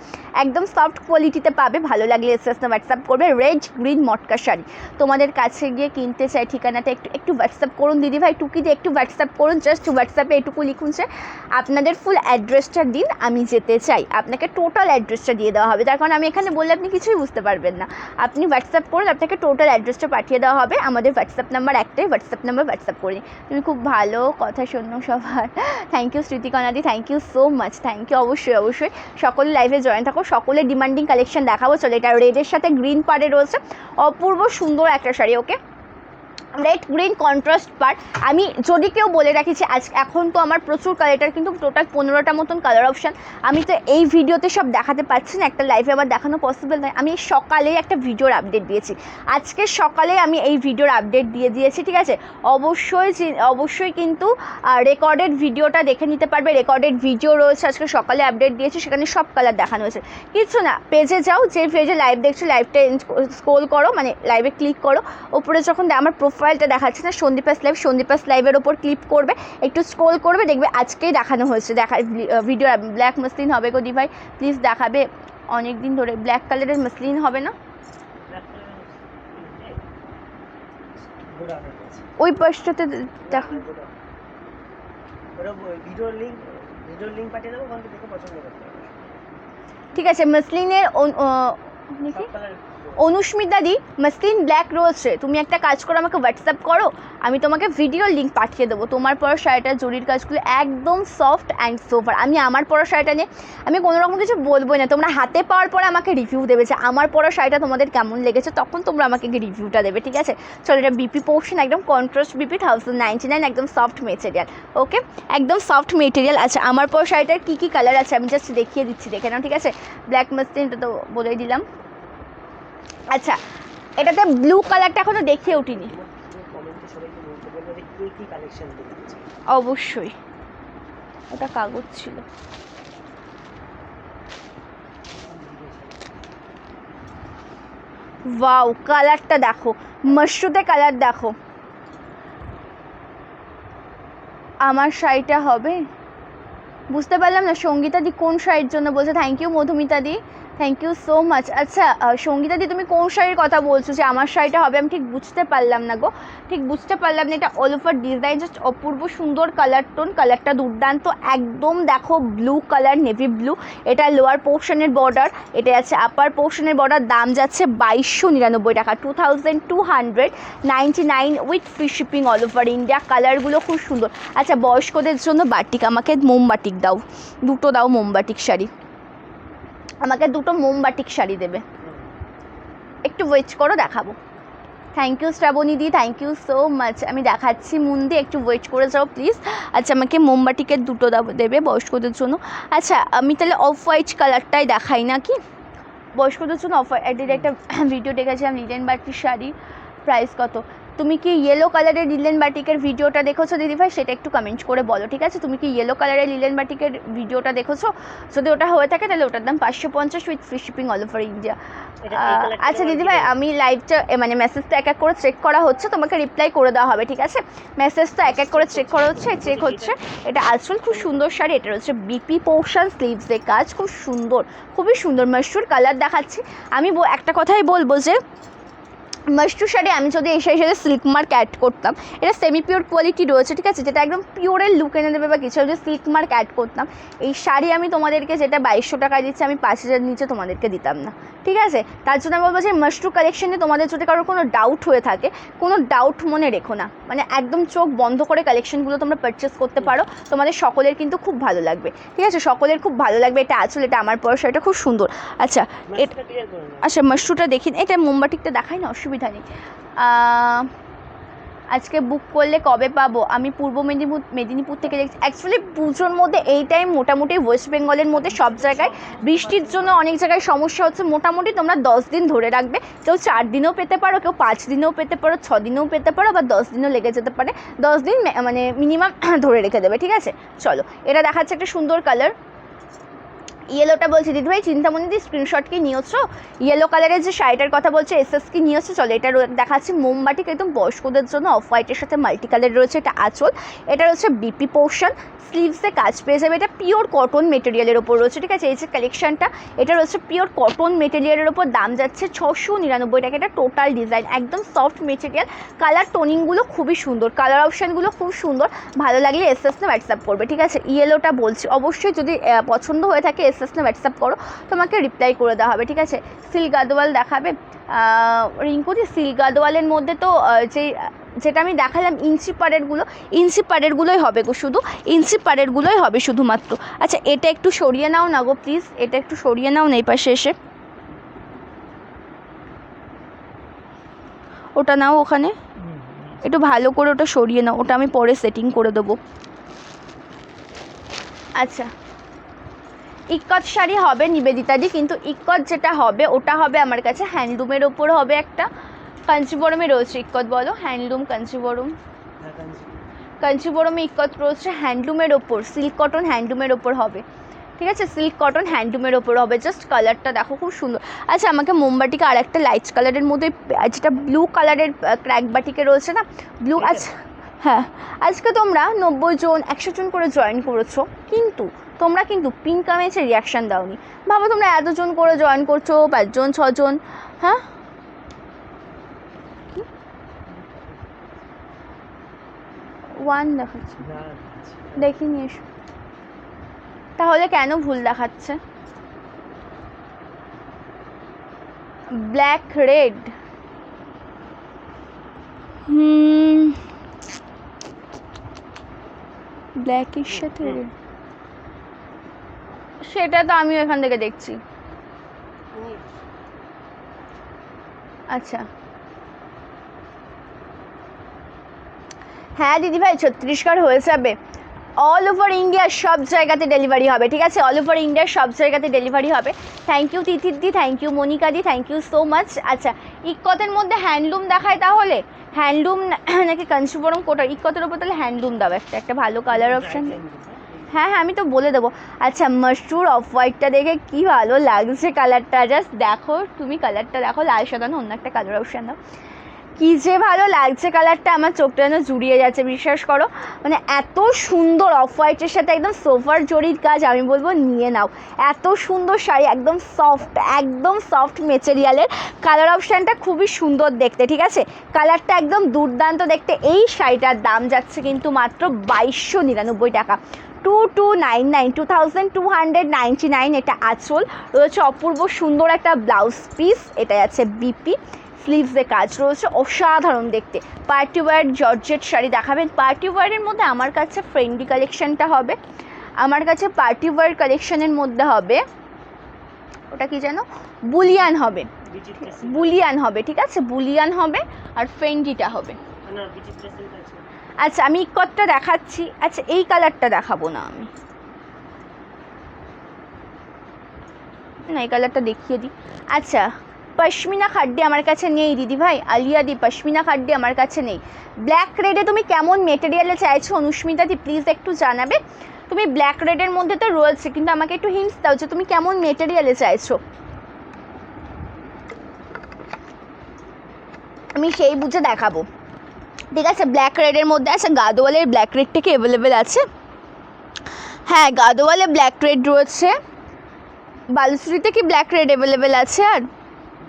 একদম সফট কোয়ালিটিতে পাবে। ভালো লাগলে এসএস না হোয়াটসঅ্যাপ করবে। রেড গ্রিন মটকা শাড়ি তোমাদের কাছে গিয়ে কিনতে চাই, ঠিকানাটা একটু হোয়াটসঅ্যাপ করুন দিদিভাই, টুকিতে একটু হোয়াটসঅ্যাপ করুন, জাস্ট হোয়াটসঅ্যাপে এটুকু লিখুন যে আপনাদের ফুল অ্যাড্রেসটা দিন, আমি যেতে চাই। আপনাকে টোটাল অ্যাড্রেসটা দিয়ে দেওয়া হবে, তার কারণ আমি এখানে বললে আপনি কিছুই বুঝতে পারবেন না। আপনি হোয়াটসঅ্যাপ করুন, আপনাকে টোটাল অ্যাড্রেসটা পাঠিয়ে দেওয়া হবে। আমাদের হোয়াটসঅ্যাপ নাম্বার একটাই, হোয়াটসঅ্যাপ নাম্বার হোয়াটসঅ্যাপ করে নিন। তুমি খুব ভালো কথা শোনো সবার, থ্যাংক ইউ স্মৃতিকণাদি, thank you so much, thank you. অবশ্যই সকলে লাইভে জয়েন থাকো, সকলে ডিমান্ডিং কালেকশন দেখাবো। চলো, এটা রেডের সাথে গ্রিন পাড়ে রয়েছে, অপূর্ব সুন্দর একটা শাড়ি। ওকে, রেড গ্রিন কন্ট্রাস্ট পার্ট। আমি যদি কেউ বলে রাখিছি এখন তো আমার প্রচুর কালার, এটার কিন্তু টোটাল 15টা মতন কালার অপশান। আমি তো এই ভিডিওতে সব দেখাতে পারছি না, একটা লাইভে আবার দেখানো পসিবল নয়। আমি সকালেই একটা ভিডিওর আপডেট দিয়েছি, আজকে সকালে আমি এই ভিডিওর আপডেট দিয়ে দিয়েছি, ঠিক আছে? অবশ্যই কিন্তু রেকর্ডেড ভিডিওটা দেখে নিতে পারবে, রেকর্ডেড ভিডিও রয়েছে, আজকে সকালে আপডেট দিয়েছি, সেখানে সব কালার দেখানো হয়েছে। কিছু না, পেজে যাও, যে পেজে লাইভ দেখছো লাইভটা স্ক্রোল করো, মানে লাইভে ক্লিক করো, ওপরে যখন আমার প্রোফাইলটা দেখাচ্ছে না সন্দীপাস লাইভের ওপর ক্লিক করবে, একটু স্ক্রোল করবে, দেখবে আজকেই দেখানো হয়েছে। ভিডিও ব্ল্যাক মসলিন হবে গো দি ভাই, প্লিজ দেখাবে, অনেক দিন ধরে ব্ল্যাক কালারের মসলিন হবে না? ওই পাশটাতে দেখো, ঠিক আছে? মসলিনের অনুস্মিতা দি মসলিন ব্ল্যাক রয়েছে, তুমি একটা কাজ করো, আমাকে হোয়াটসঅ্যাপ করো, আমি তোমাকে ভিডিওর লিঙ্ক পাঠিয়ে দেবো। তোমার পরা শাড়িটার জরির কাজগুলো একদম সফট অ্যান্ড সোফার। আমি আমার পরা শাড়িটা নিয়ে আমি কোনো রকম কিছু বলবোই না, তোমরা হাতে পাওয়ার পরে আমাকে রিভিউ দেবে যে আমার পরা শাড়িটা তোমাদের কেমন লেগেছে, তখন তোমরা আমাকে রিভিউটা দেবে, ঠিক আছে? চলো, এটা বিপি পোর্শন, একদম কন্ট্রাস্ট বিপি 1099, একদম সফট মেটেরিয়াল। ওকে, একদম সফট মেটেরিয়াল। আচ্ছা, আমার পরা শাড়িটার কী কী কালার আছে আমি জাস্ট দেখিয়ে দিচ্ছি, দেখে নাও, ঠিক আছে? ব্ল্যাক মসলিনটা তো বলেই দিলাম। আচ্ছা, এটাতে ব্লু কালারটা এখনো দেখিয়ে উঠিনি, অবশ্যই ওটা কাগজ ছিল। ওয়াও, কালারটা দেখো, মাশরুতে কালার দেখো। আমার শাড়িটা হবে, বুঝতে পারলাম না সঙ্গীতা দি কোন শাড়ির জন্য বলছে। Thank you Madhumita di, thank you so much. আচ্ছা সঙ্গীতা দি, তুমি কোন শাড়ির কথা বলছো যে আমার শাড়িটা হবে? আমি ঠিক বুঝতে পারলাম না গো, ঠিক বুঝতে পারলাম না। এটা অল ওভার ডিজাইন, জাস্ট অপূর্ব সুন্দর কালার টোন, কালারটা দুর্দান্ত একদম। দেখো ব্লু কালার, নেভি ব্লু, এটা লোয়ার পোর্শনের বর্ডার, এটা আছে আপার পোর্শনের বর্ডার। দাম যাচ্ছে 2299 টাকা, 2299 with free shipping all over India. কালারগুলো খুব সুন্দর। আচ্ছা, বয়স্কদের জন্য বাটিক, আমাকে মোমবাটিক দাও, দুটো দাও মোমবাটিক শাড়ি, আমাকে দুটো মোমবাটিক শাড়ি দেবে, একটু ওয়েট করো, দেখাবো। Thank you Shraboni di, thank you so much. আমি দেখাচ্ছি মুন্দি, একটু ওয়েট করে যাও প্লিজ। আচ্ছা, আমাকে মোমবাটিকের দুটো দেবে বয়স্কদের জন্য। আচ্ছা, আমি তাহলে অফ হোয়াইট কালারটাই দেখাই নাকি বয়স্কদের জন্য? অফ হোয়াইট একটা ভিডিও দেখেছিলাম লিলেন বাটিক শাড়ি, প্রাইস কত? তুমি কি ইয়েলো কালারের লিলেন বাটিকের ভিডিওটা দেখেছো দিদিভাই? সেটা একটু কমেন্ট করে বলো, ঠিক আছে? তুমি কি ইয়েলো কালারের লিলেন বাটিকের ভিডিওটা দেখেছো? যদি ওটা হয়ে থাকে তাহলে ওটার দাম 550 with free shipping all over India. আচ্ছা দিদিভাই, আমি লাইভটা মানে মেসেজটা এক এক করে চেক করা হচ্ছে, তোমাকে রিপ্লাই করে দেওয়া হবে, ঠিক আছে? মেসেজটা এক এক করে চেক করা হচ্ছে, চেক হচ্ছে। এটা আসল খুব সুন্দর শাড়ি, এটা হচ্ছে বিপি পোর্শন, স্লিভসের কাজ খুব সুন্দর, খুবই সুন্দর মাশরুর কালার দেখাচ্ছি। আমি একটা কথাই বলবো যে মাশরু শাড়ি আমি যদি এই শাড়ির সাথে সিল্ক মার্ক অ্যাড করতাম, এটা সেমি পিওর কোয়ালিটি রয়েছে, ঠিক আছে? যেটা একদম পিওরের লুক এনে দেবে বা কিছু, যদি সিল্ক মার্ক অ্যাড করতাম, এই শাড়ি আমি তোমাদেরকে যেটা 2200 টাকায় দিচ্ছি, আমি 5000 নিচে তোমাদেরকে দিতাম না, ঠিক আছে? তার জন্য আমি বলবো যে মাশরু কালেকশনে তোমাদের যদি কারোর কোনো ডাউট হয়ে থাকে, কোনো ডাউট মনে রেখো না, মানে একদম চোখ বন্ধ করে কালেকশনগুলো তোমরা পারচেস করতে পারো, তোমাদের সকলের কিন্তু খুব ভালো লাগবে, ঠিক আছে? সকলের খুব ভালো লাগবে। এটা আসলে এটা আমার পরা শাড়িটা খুব সুন্দর। আচ্ছা, আচ্ছা মাশরুটা দেখি, এটা মোমবাটিকটা দেখাই না, অসুবিধা অসুবিধা নেই। আজকে বুক করলে কবে পাবো? আমি পূর্ব মেদিনীপুর থেকে দেখছি। অ্যাকচুয়ালি পুজোর মধ্যে এই টাইম মোটামুটি ওয়েস্ট বেঙ্গলের মধ্যে সব জায়গায় বৃষ্টির জন্য অনেক জায়গায় সমস্যা হচ্ছে। মোটামুটি তোমরা 10 দিন ধরে রাখবে, কেউ 4 দিনেও পেতে পারো, কেউ 5 দিনেও পেতে পারো, 6 দিনেও পেতে পারো, বা 10 দিনও লেগে যেতে পারে। 10 দিন মানে মিনিমাম ধরে রেখে দেবে, ঠিক আছে? চলো, এটা দেখাচ্ছে একটা সুন্দর কালার। ইয়েলোটা বলছি দিদিভাই চিন্তামণি দি স্ক্রিনশট কি নিয়েছো? ইয়েলো কালারের যে শাড়িটার কথা বলছে এসএস কি নিয়েছো? চলো, এটা দেখাচ্ছি মোমবাটিক, একদম বয়স্কদের জন্য, অফ হোয়াইটের সাথে মাল্টি কালার রয়েছে। এটা আঁচল, এটা রয়েছে বিপি পোর্শন, স্লিভসে কাজ পেয়ে যাবে। এটা পিওর কটন মেটেরিয়ালের ওপর রয়েছে, ঠিক আছে? এই যে কালেকশনটা, এটা রয়েছে পিওর কটন মেটেরিয়ালের ওপর, দাম যাচ্ছে 699 টাকা। এটা টোটাল ডিজাইন, একদম সফট মেটেরিয়াল, কালার টোনিংগুলো খুবই সুন্দর, কালার অপশানগুলো খুব সুন্দর। ভালো লাগলে এসএস না হোয়াটসঅ্যাপ করবে, ঠিক আছে? ইয়েলোটা বলছি, অবশ্যই যদি পছন্দ হয়ে থাকে এসএস না হোয়াটসঅ্যাপ করো, তোমাকে রিপ্লাই করে দেওয়া হবে, ঠিক আছে? সিল্ক গাদোয়াল দেখাবে রিঙ্কুদি। সিল্ক গাদোয়ালের মধ্যে তো যেটা আমি দেখালাম ইঞ্চি পাড়েরগুলোই হবে গো, শুধু ইঞ্চি পাড়েরগুলোই হবে শুধুমাত্র। আচ্ছা, এটা একটু সরিয়ে নাও না গো প্লিজ, এটা একটু সরিয়ে নাও না এই পাশে এসে, ওটা নাও ওখানে, একটু ভালো করে ওটা সরিয়ে নাও, ওটা আমি পরে সেটিং করে দেবো। আচ্ছা, ইক্কত শাড়ি হবে নিবেদিতাদি, কিন্তু ইক্কত যেটা হবে ওটা হবে আমার কাছে হ্যান্ডলুমের ওপর হবে। একটা কাঞ্চিবরমে রয়েছে ইক্কত, বলো হ্যান্ডলুম কাঞ্চিবরমে ইক্কত রয়েছে হ্যান্ডলুমের ওপর, সিল্ক কটন হ্যান্ডলুমের ওপর হবে, ঠিক আছে? সিল্ক কটন হ্যান্ডলুমের ওপর হবে। জাস্ট কালারটা দেখো, খুব সুন্দর। আচ্ছা, আমাকে মোমবাটিকে আর একটা লাইট কালারের মধ্যে, যেটা ব্লু কালারের ক্র্যাক বাটিকে রয়েছে না ব্লু। আচ্ছা হ্যাঁ, আজকে তোমরা 90 জন 100 জন করে জয়েন করেছো, কিন্তু তোমরা কিন্তু পিঙ্ক কামেজে রিয়াকশান দাওনি। ভাবো তোমরা এতজন করে জয়েন করছো, 5 জন 6 জন, হ্যাঁ ওয়ান দেখাচ্ছে, দেখিনি এসো, তাহলে কেন ভুল দেখাচ্ছে? ব্ল্যাক রেড, ব্ল্যাকের সাথে সেটা তো আমি এখান থেকে দেখছি। আচ্ছা হ্যাঁ দিদিভাই, 36 হয়ে যাবে। অল ওভার ইন্ডিয়া সব জায়গাতে ডেলিভারি হবে, ঠিক আছে? অল ওভার ইন্ডিয়ার সব জায়গাতে ডেলিভারি হবে। থ্যাংক ইউ তিথিদি, থ্যাংক ইউ মনিকা দি, থ্যাংক ইউ সো মাচ। আচ্ছা, ইক্কতের মধ্যে হ্যান্ডলুম দেখায় তাহলে, হ্যান্ডলুম নাকি কাঞ্চিপুরম কোটা? ইক্কতের ওপর তাহলে হ্যান্ডলুম দাও একটা ভালো কালার অপশান। হ্যাঁ হ্যাঁ, আমি তো বলে দেবো। আচ্ছা, মাশরুর অফ হোয়াইটটা দেখে কি ভালো লাগছে কালারটা, জাস্ট দেখো তুমি কালারটা দেখো, লাল সাদা অন্য একটা কালার অপশান দাও, কী যে ভালো লাগছে কালারটা, আমার চোখটা যেন জুড়িয়ে যাচ্ছে, বিশ্বাস করো। মানে এত সুন্দর অফ হোয়াইটের সাথে একদম সোফার জরির কাজ, আমি বলবো নিয়ে নাও। এত সুন্দর শাড়ি, একদম সফট মেটেরিয়ালের, কালার অপশানটা খুবই সুন্দর দেখতে, ঠিক আছে? কালারটা একদম দুর্দান্ত দেখতে। এই শাড়িটার দাম যাচ্ছে কিন্তু মাত্র 2299 টাকা, 2299। এটা আঁচল রয়েছে, অপূর্ব সুন্দর একটা ব্লাউজ পিস, এটা যাচ্ছে বিপি, স্লিভসে কাজ রয়েছে, অসাধারণ দেখতে। পার্টি ওয়্যার জর্জেট শাড়ি দেখাবেন? পার্টি ওয়্যারের মধ্যে আমার কাছে ফ্রেন্ডলি কালেকশানটা হবে, আমার কাছে পার্টি ওয়্যার কালেকশানের মধ্যে হবে ওটা কি যেন, বুলিয়ান হবে, ঠিক আছে? বুলিয়ান হবে আর ফ্রেন্ডিটা হবে। আচ্ছা, আমি ইক্কতটা দেখাচ্ছি। আচ্ছা, এই কালারটা দেখাবো না আমি, না এই কালারটা দেখিয়ে দিই। আচ্ছা, পশমিনা খাড্ডি আমার কাছে নেই দিদিভাই, আলিয়া দি পশমিনা খাড্ডি আমার কাছে নেই। ব্ল্যাক রেডে তুমি কেমন মেটেরিয়ালে চাইছো অনুস্মিতা দি, প্লিজ একটু জানাবে। তুমি ব্ল্যাক রেডের মধ্যে তো রয়েছে, কিন্তু আমাকে একটু হিন্টস দাও যে তুমি কেমন মেটেরিয়ালে চাইছো, আমি সেই বুঝে দেখাবো, ঠিক আছে? ব্ল্যাক রেডের মধ্যে আছে, গাদোয়ালের ব্ল্যাক রেডটা কি অ্যাভেলেবেল আছে? হ্যাঁ, গাদোয়ালে ব্ল্যাক রেড রয়েছে। বালুচুরিতে কি ব্ল্যাক রেড অ্যাভেলেবেল আছে? আর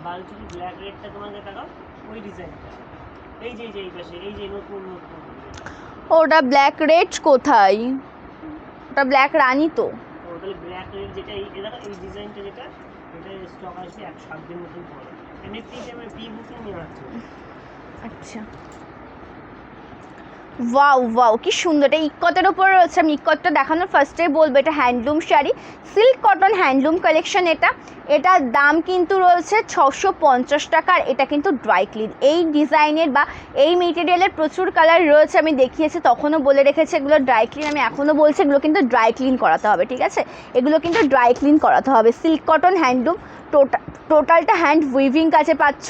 বালচুরি ব্ল্যাক রেডটা তোমাকে দেখাও, ওই ডিজাইনটা, এই যে পাশে, এই যে নতুন ওটা ব্ল্যাক রেড কোথায়? ওটা ব্ল্যাক রানী তো। ওটা ব্ল্যাক রেড যেটা, এই দেখো এই ডিজাইনটা যেটা, এটা স্টক আসবে 107 দিন মতন পরে, এমনি প্রি বুকিং নিয়ে আসছে। আচ্ছা, ওয়াও ওয়াও কি সুন্দর, এটা ইক্কতের উপরে রয়েছে। আমি ইক্কতটা দেখানোর ফার্স্টেই বলবো এটা handloom sari, silk cotton handloom collection. এটার দাম কিন্তু রয়েছে 650 টাকা। আর এটা কিন্তু ড্রাই ক্লিন। এই ডিজাইনের বা এই মেটেরিয়ালের প্রচুর কালার রয়েছে, আমি দেখিয়েছি তখনও বলে রেখেছি এগুলো ড্রাই ক্লিন। আমি এখনও বলছি এগুলো কিন্তু ড্রাই ক্লিন করাতে হবে, ঠিক আছে, এগুলো কিন্তু ড্রাই ক্লিন করাতে হবে। সিল্ক কটন হ্যান্ডলুম, টোটালটা হ্যান্ড উইভিং কাছে পাচ্ছ,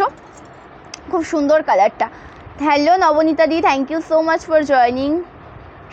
খুব সুন্দর কালারটা। Hello Nabanita di, thank you so much for joining.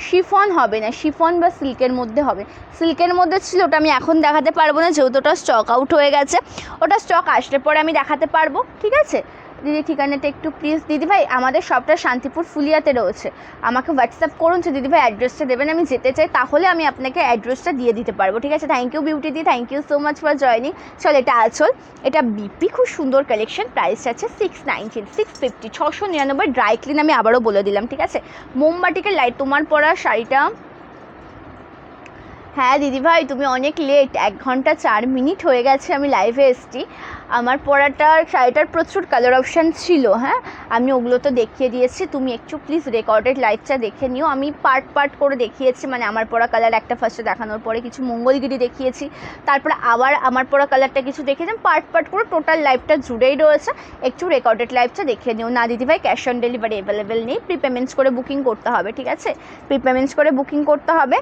Chiffon হবে না, শিফন বা সিল্কের মধ্যে হবে। সিল্কের মধ্যে ছিল, ওটা আমি এখন দেখাতে পারবো না যেহেতু ওটা স্টক আউট হয়ে গেছে। ওটা স্টক আসলে পরে আমি দেখাতে পারবো, ঠিক আছে। দিদি ঠিকানাটা একটু প্লিজ। দিদিভাই আমাদের সবটা শান্তিপুর ফুলিয়াতে রয়েছে, আমাকে হোয়াটসঅ্যাপ করুন যে দিদিভাই অ্যাড্রেসটা দেবেন, আমি যেতে চাই, তাহলে আমি আপনাকে অ্যাড্রেসটা দিয়ে দিতে পারবো, ঠিক আছে। Thank you Beauty di, thank you so much for joining. চল এটা আঁচল, এটা বিপি, খুব সুন্দর কালেকশন। প্রাইস আছে 619, 650, 699 ড্রাই ক্লিন। আমি আবারও বলে দিলাম, ঠিক আছে। মোমবাটিকের লাইট, তোমার পরা শাড়িটা, হ্যাঁ দিদিভাই তুমি অনেক লেট, 1 ঘন্টা 4 মিনিট হয়ে গেছে আমি লাইভে এসছি। আমার পরাটার শাড়িটার প্রচুর কালার অপশান ছিল, হ্যাঁ আমি ওগুলো তো দেখিয়ে দিয়েছি। তুমি একটু প্লিজ রেকর্ডেড লাইভটা দেখে নিও। আমি পার্ট করে দেখিয়েছি, মানে আমার পরা কালার একটা ফার্স্টে দেখানোর পরে কিছু মঙ্গলগিরি দেখিয়েছি, তারপরে আবার আমার পরা কালারটা কিছু দেখিয়েছিলাম। পার্ট করে টোটাল লাইভটা জুড়েই রয়েছে, একটু রেকর্ডেড লাইভটা দেখে নিও। না দিদিভাই ক্যাশ অন ডেলিভারি অ্যাভেলেবেল নেই, প্রিপেমেন্টস করে বুকিং করতে হবে, ঠিক আছে, প্রিপেমেন্টস করে বুকিং করতে হবে।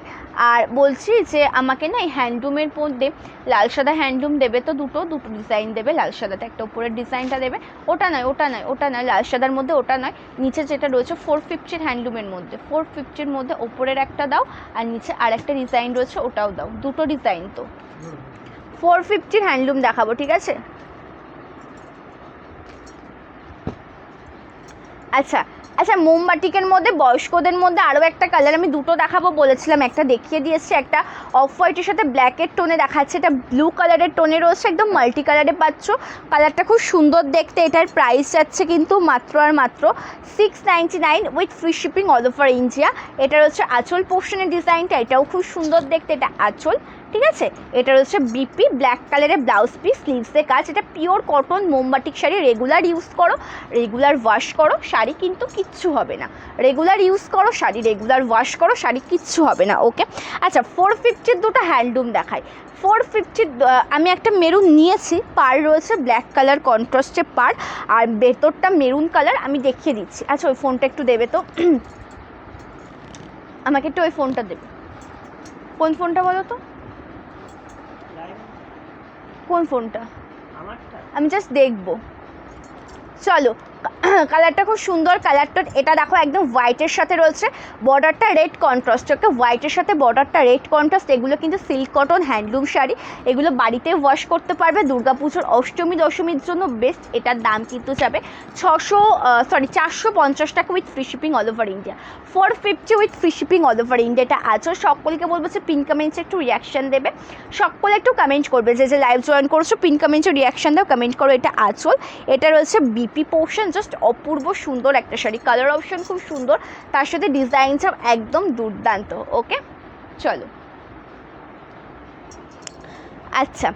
আর বলছি যে আমাকে না এই হ্যান্ডলুমের মধ্যে লাল সাদা হ্যান্ডলুম দেবে তো, দুটো ডিজাইন দেবে। লাল সাদাটা একটা উপরের ডিজাইনটা দেবে, ওটা নয় লাল সাদার মধ্যে, ওটা নয়। নিচে যেটা রয়েছে 450 হ্যান্ডলুমের মধ্যে, 450 মধ্যে ওপরের একটা দাও, আর নিচে আর একটা ডিজাইন রয়েছে ওটাও দাও। দুটো ডিজাইন তো 450 হ্যান্ডলুম দেখাবো, ঠিক আছে। আচ্ছা মোমবাটিকের মধ্যে বয়স্কদের মধ্যে আরও একটা কালার আমি দুটো দেখাবো বলেছিলাম, একটা দেখিয়ে দিয়েছি, একটা অফ হোয়াইটের সাথে ব্ল্যাকের টোনে দেখাচ্ছে, এটা ব্লু কালারের টোনে রয়েছে, একদম মাল্টি কালারে পাচ্ছ। কালারটা খুব সুন্দর দেখতে। এটার প্রাইস যাচ্ছে কিন্তু মাত্র 699 with free shipping all over India. এটা হচ্ছে আঁচল পোর্শনের ডিজাইনটা, এটাও খুব সুন্দর দেখতে, এটা আঁচল, ঠিক আছে। এটা রয়েছে বিপি ব্ল্যাক কালারের ব্লাউজ পিস, স্লিভসে কাজ। এটা পিওর কটন মোমবাটিক শাড়ি, রেগুলার ইউজ করো, রেগুলার ওয়াশ করো, শাড়ি কিন্তু কিচ্ছু হবে না। রেগুলার ইউজ করো শাড়ি, রেগুলার ওয়াশ করো, শাড়ি কিচ্ছু হবে না, ওকে। আচ্ছা 450 দুটো হ্যান্ডলুম দেখাই। 450 আমি একটা মেরুন নিয়েছি, পার রয়েছে ব্ল্যাক কালার কন্ট্রাস্টে পার, আর ভেতরটা মেরুন কালার, আমি দেখিয়ে দিচ্ছি। আচ্ছা ওই ফোনটা একটু দেবে তো, আমাকে একটু ওই ফোনটা দেবে। কোন ফোনটা বলো তো, কোন ফোনটা, আমি জাস্ট দেখবো। চলো কালারটা খুব সুন্দর, কালারটা এটা দেখো একদম হোয়াইটের সাথে রয়েছে, বর্ডারটা রেড কন্ট্রাস্ট, ওকে, হোয়াইটের সাথে বর্ডারটা রেড কন্ট্রাস্ট। এগুলো কিন্তু সিল্ক কটন হ্যান্ডলুম শাড়ি, এগুলো বাড়িতে ওয়াশ করতে পারবে। দুর্গাপুজোর অষ্টমী দশমীর জন্য বেস্ট। এটার দাম কিন্তু যাবে 450 টাকা with free shipping all over India. 450 with free shipping all over India. এটা আছে, সকলকে বলবো যে পিন কমেন্টসে একটু রিয়াকশান দেবে, সকলে একটু কমেন্ট করবে, যে লাইভ জয়েন করেছো পিন কমেন্টসে রিয়াকশান দাও, কমেন্ট করো। এটা আঁচল, এটা রয়েছে বিপি পোর্শন, জাস্ট অপূর্ব সুন্দর একটা শাড়ি, কালার অপশন খুব সুন্দর, তার সাথে ডিজাইনটা একদম দুর্দান্ত, ওকে। চলো আচ্ছা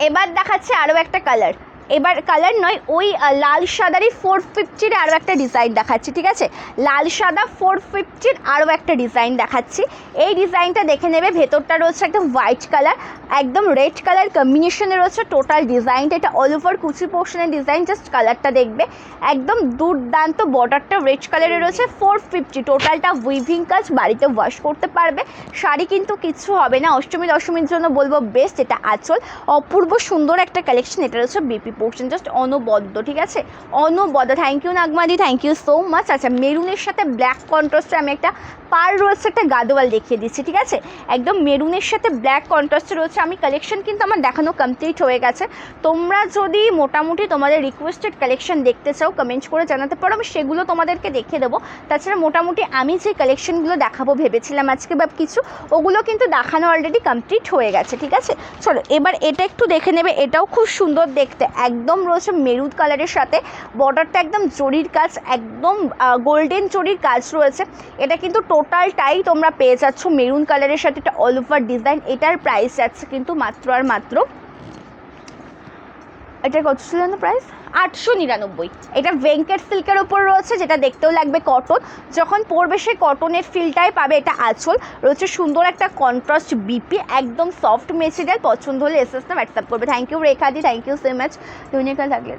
এবার দেখাচ্ছে আরও একটা কালার, এবার কালার নয় ওই লাল সাদারই 450-র আরও একটা ডিজাইন দেখাচ্ছি, ঠিক আছে। লাল সাদা 450-র আরও একটা ডিজাইন দেখাচ্ছি। এই ডিজাইনটা দেখে নেবে, ভেতরটা রয়েছে একদম হোয়াইট কালার, একদম রেড কালার কম্বিনেশনে রয়েছে টোটাল ডিজাইনটা। এটা অল ওভার কুচি পোর্শনের ডিজাইন, জাস্ট কালারটা দেখবে একদম দুর্দান্ত। বর্ডারটা রেড কালারে রয়েছে, 450, টোটালটা উইভিং কাজ, বাড়িতে ওয়াশ করতে পারবে, শাড়ি কিন্তু কিচ্ছু হবে না। অষ্টমী দশমীর জন্য বলবো বেস্ট। এটা আঁচল, অপূর্ব সুন্দর একটা কালেকশন। এটা রয়েছে বিপি পোর্শন, জাস্ট অনবদ্য, ঠিক আছে, অনবদ্য। থ্যাংক ইউ নাগমাদি, থ্যাংক ইউ সো মাচ। আচ্ছা মেরুনের সাথে ব্ল্যাক কন্ট্রাস্টে আমি একটা পার রয়েছে, একটা গাদোয়াল দেখিয়ে দিচ্ছি, ঠিক আছে। একদম মেরুনের সাথে ব্ল্যাক কন্ট্রাস্টে রয়েছে। আমি কালেকশন কিন্তু আমার দেখানো কমপ্লিট হয়ে গেছে। তোমরা যদি মোটামুটি তোমাদের রিকোয়েস্টেড কালেকশন দেখতে চাও কমেন্ট করে জানাতে পারো, আমি সেগুলো তোমাদেরকে দেখিয়ে দেবো। তাছাড়া মোটামুটি আমি যে কালেকশনগুলো দেখাবো ভেবেছিলাম আজকে বা কিছু, ওগুলো কিন্তু দেখানো অলরেডি কমপ্লিট হয়ে গেছে, ঠিক আছে। চলো এবার এটা একটু দেখে নেবে, এটাও খুব সুন্দর দেখতে, একদম রয়েছে মেরুন কালারের সাথে, বর্ডারটা একদম জরির কাজ, একদম গোল্ডেন জরির কাজ রয়েছে। এটা কিন্তু টোটালটাই তোমরা পেয়ে যাচ্ছ মেরুন কালারের সাথে, এটা অল ওভার ডিজাইন। এটার প্রাইস যাচ্ছে কিন্তু মাত্র এটার কত ছিল না প্রাইস? 899। এটা ভেঙ্কেট সিল্কের ওপর রয়েছে, যেটা দেখতেও লাগবে কটন, যখন পরবে সেই কটনের ফিলটাই পাবে। এটা আঁচল রয়েছে, সুন্দর একটা কন্ট্রাস্ট বিপি, একদম সফট মেটেরিয়াল। পছন্দ হলে এসএস না হোয়াটসঅ্যাপ করবে। থ্যাংক ইউ রেখাদি, থ্যাংক ইউ সো মাচ। ধনিয়া থাকলে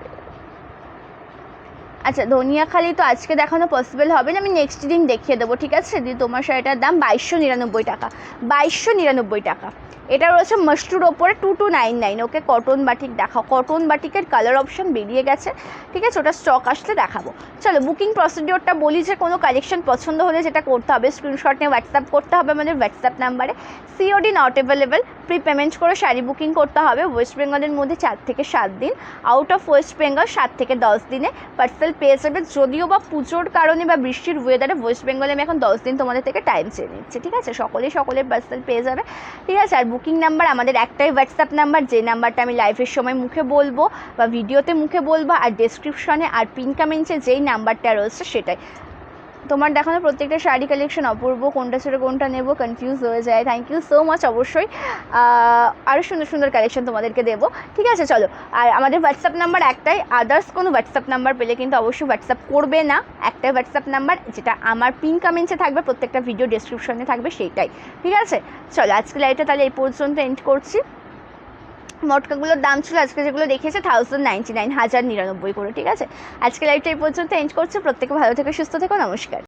আচ্ছা, ধনিয়াখালি তো আজকে দেখানো পসিবল হবে না, আমি নেক্সট দিন দেখিয়ে দেবো, ঠিক আছে দিদি। তোমার শাড়িটার দাম 2299 টাকা, 2299 টাকা। এটা রয়েছে মাশরুর ওপরে 2299। ওকে, কটন বাটিক দেখাও। কটন বাটিকের কালার অপশন বেরিয়ে গেছে, ঠিক আছে, ওটা স্টক আসলে দেখাবো। চলো বুকিং প্রসিডিওরটা বলি, যে কোনো কালেকশন পছন্দ হলে যেটা করতে হবে, স্ক্রিনশট নিয়ে হোয়াটসঅ্যাপ করতে হবে আমাদের হোয়াটসঅ্যাপ নাম্বারে। COD not available, pre payment করে শাড়ি বুকিং করতে হবে। ওয়েস্ট বেঙ্গলের মধ্যে 4 থেকে 7 দিন, আউট অফ ওয়েস্ট বেঙ্গল 7 থেকে 10 দিনে পার্সেল পেয়ে যাবে। যদিও বা পুজোর কারণে বা বৃষ্টির ওয়েদারে ওয়েস্ট বেঙ্গলে আমি এখন 10 দিন তোমাদের থেকে টাইম চেয়ে নিচ্ছি, ঠিক আছে। সকলের পার্সেল পেয়ে যাবে, ঠিক আছে। আর বুকিং নাম্বার আমাদের একটাই হোয়াটসঅ্যাপ নাম্বার, যে নাম্বারটা আমি লাইভের সময় মুখে বলবো বা ভিডিওতে মুখে বলবো, আর ডেসক্রিপশনে আর পিন কমেন্টে যেই নাম্বারটা রয়েছে সেটাই। তোমার দেখানো প্রত্যেকটা শাড়ি কালেকশন অপূর্ব, কোনটা ছেড়ে কোনটা নেবো কনফিউজ হয়ে যায়। Thank you so much. অবশ্যই আরও সুন্দর সুন্দর কালেকশন তোমাদেরকে দেবো, ঠিক আছে। চলো, আর আমাদের হোয়াটসঅ্যাপ নাম্বার একটাই, আদার্স কোনো হোয়াটসঅ্যাপ নাম্বার পেলে কিন্তু অবশ্যই হোয়াটসঅ্যাপ করবে না। একটাই হোয়াটসঅ্যাপ নাম্বার, যেটা আমার পিন কমেন্টসে থাকবে, প্রত্যেকটা ভিডিও ডেসক্রিপশনে থাকবে, সেইটাই, ঠিক আছে। চলো আজকে লাইভটা তাহলে এই পর্যন্ত এন্ড করছি। মটকাগুলোর দাম ছিল আজকে যেগুলো দেখিয়েছে 1099, 1099 করে, ঠিক আছে। আজকে লাইভটা এই পর্যন্ত এন্ড করছে। প্রত্যেকে ভালো থেকে সুস্থ থেকো, নমস্কার।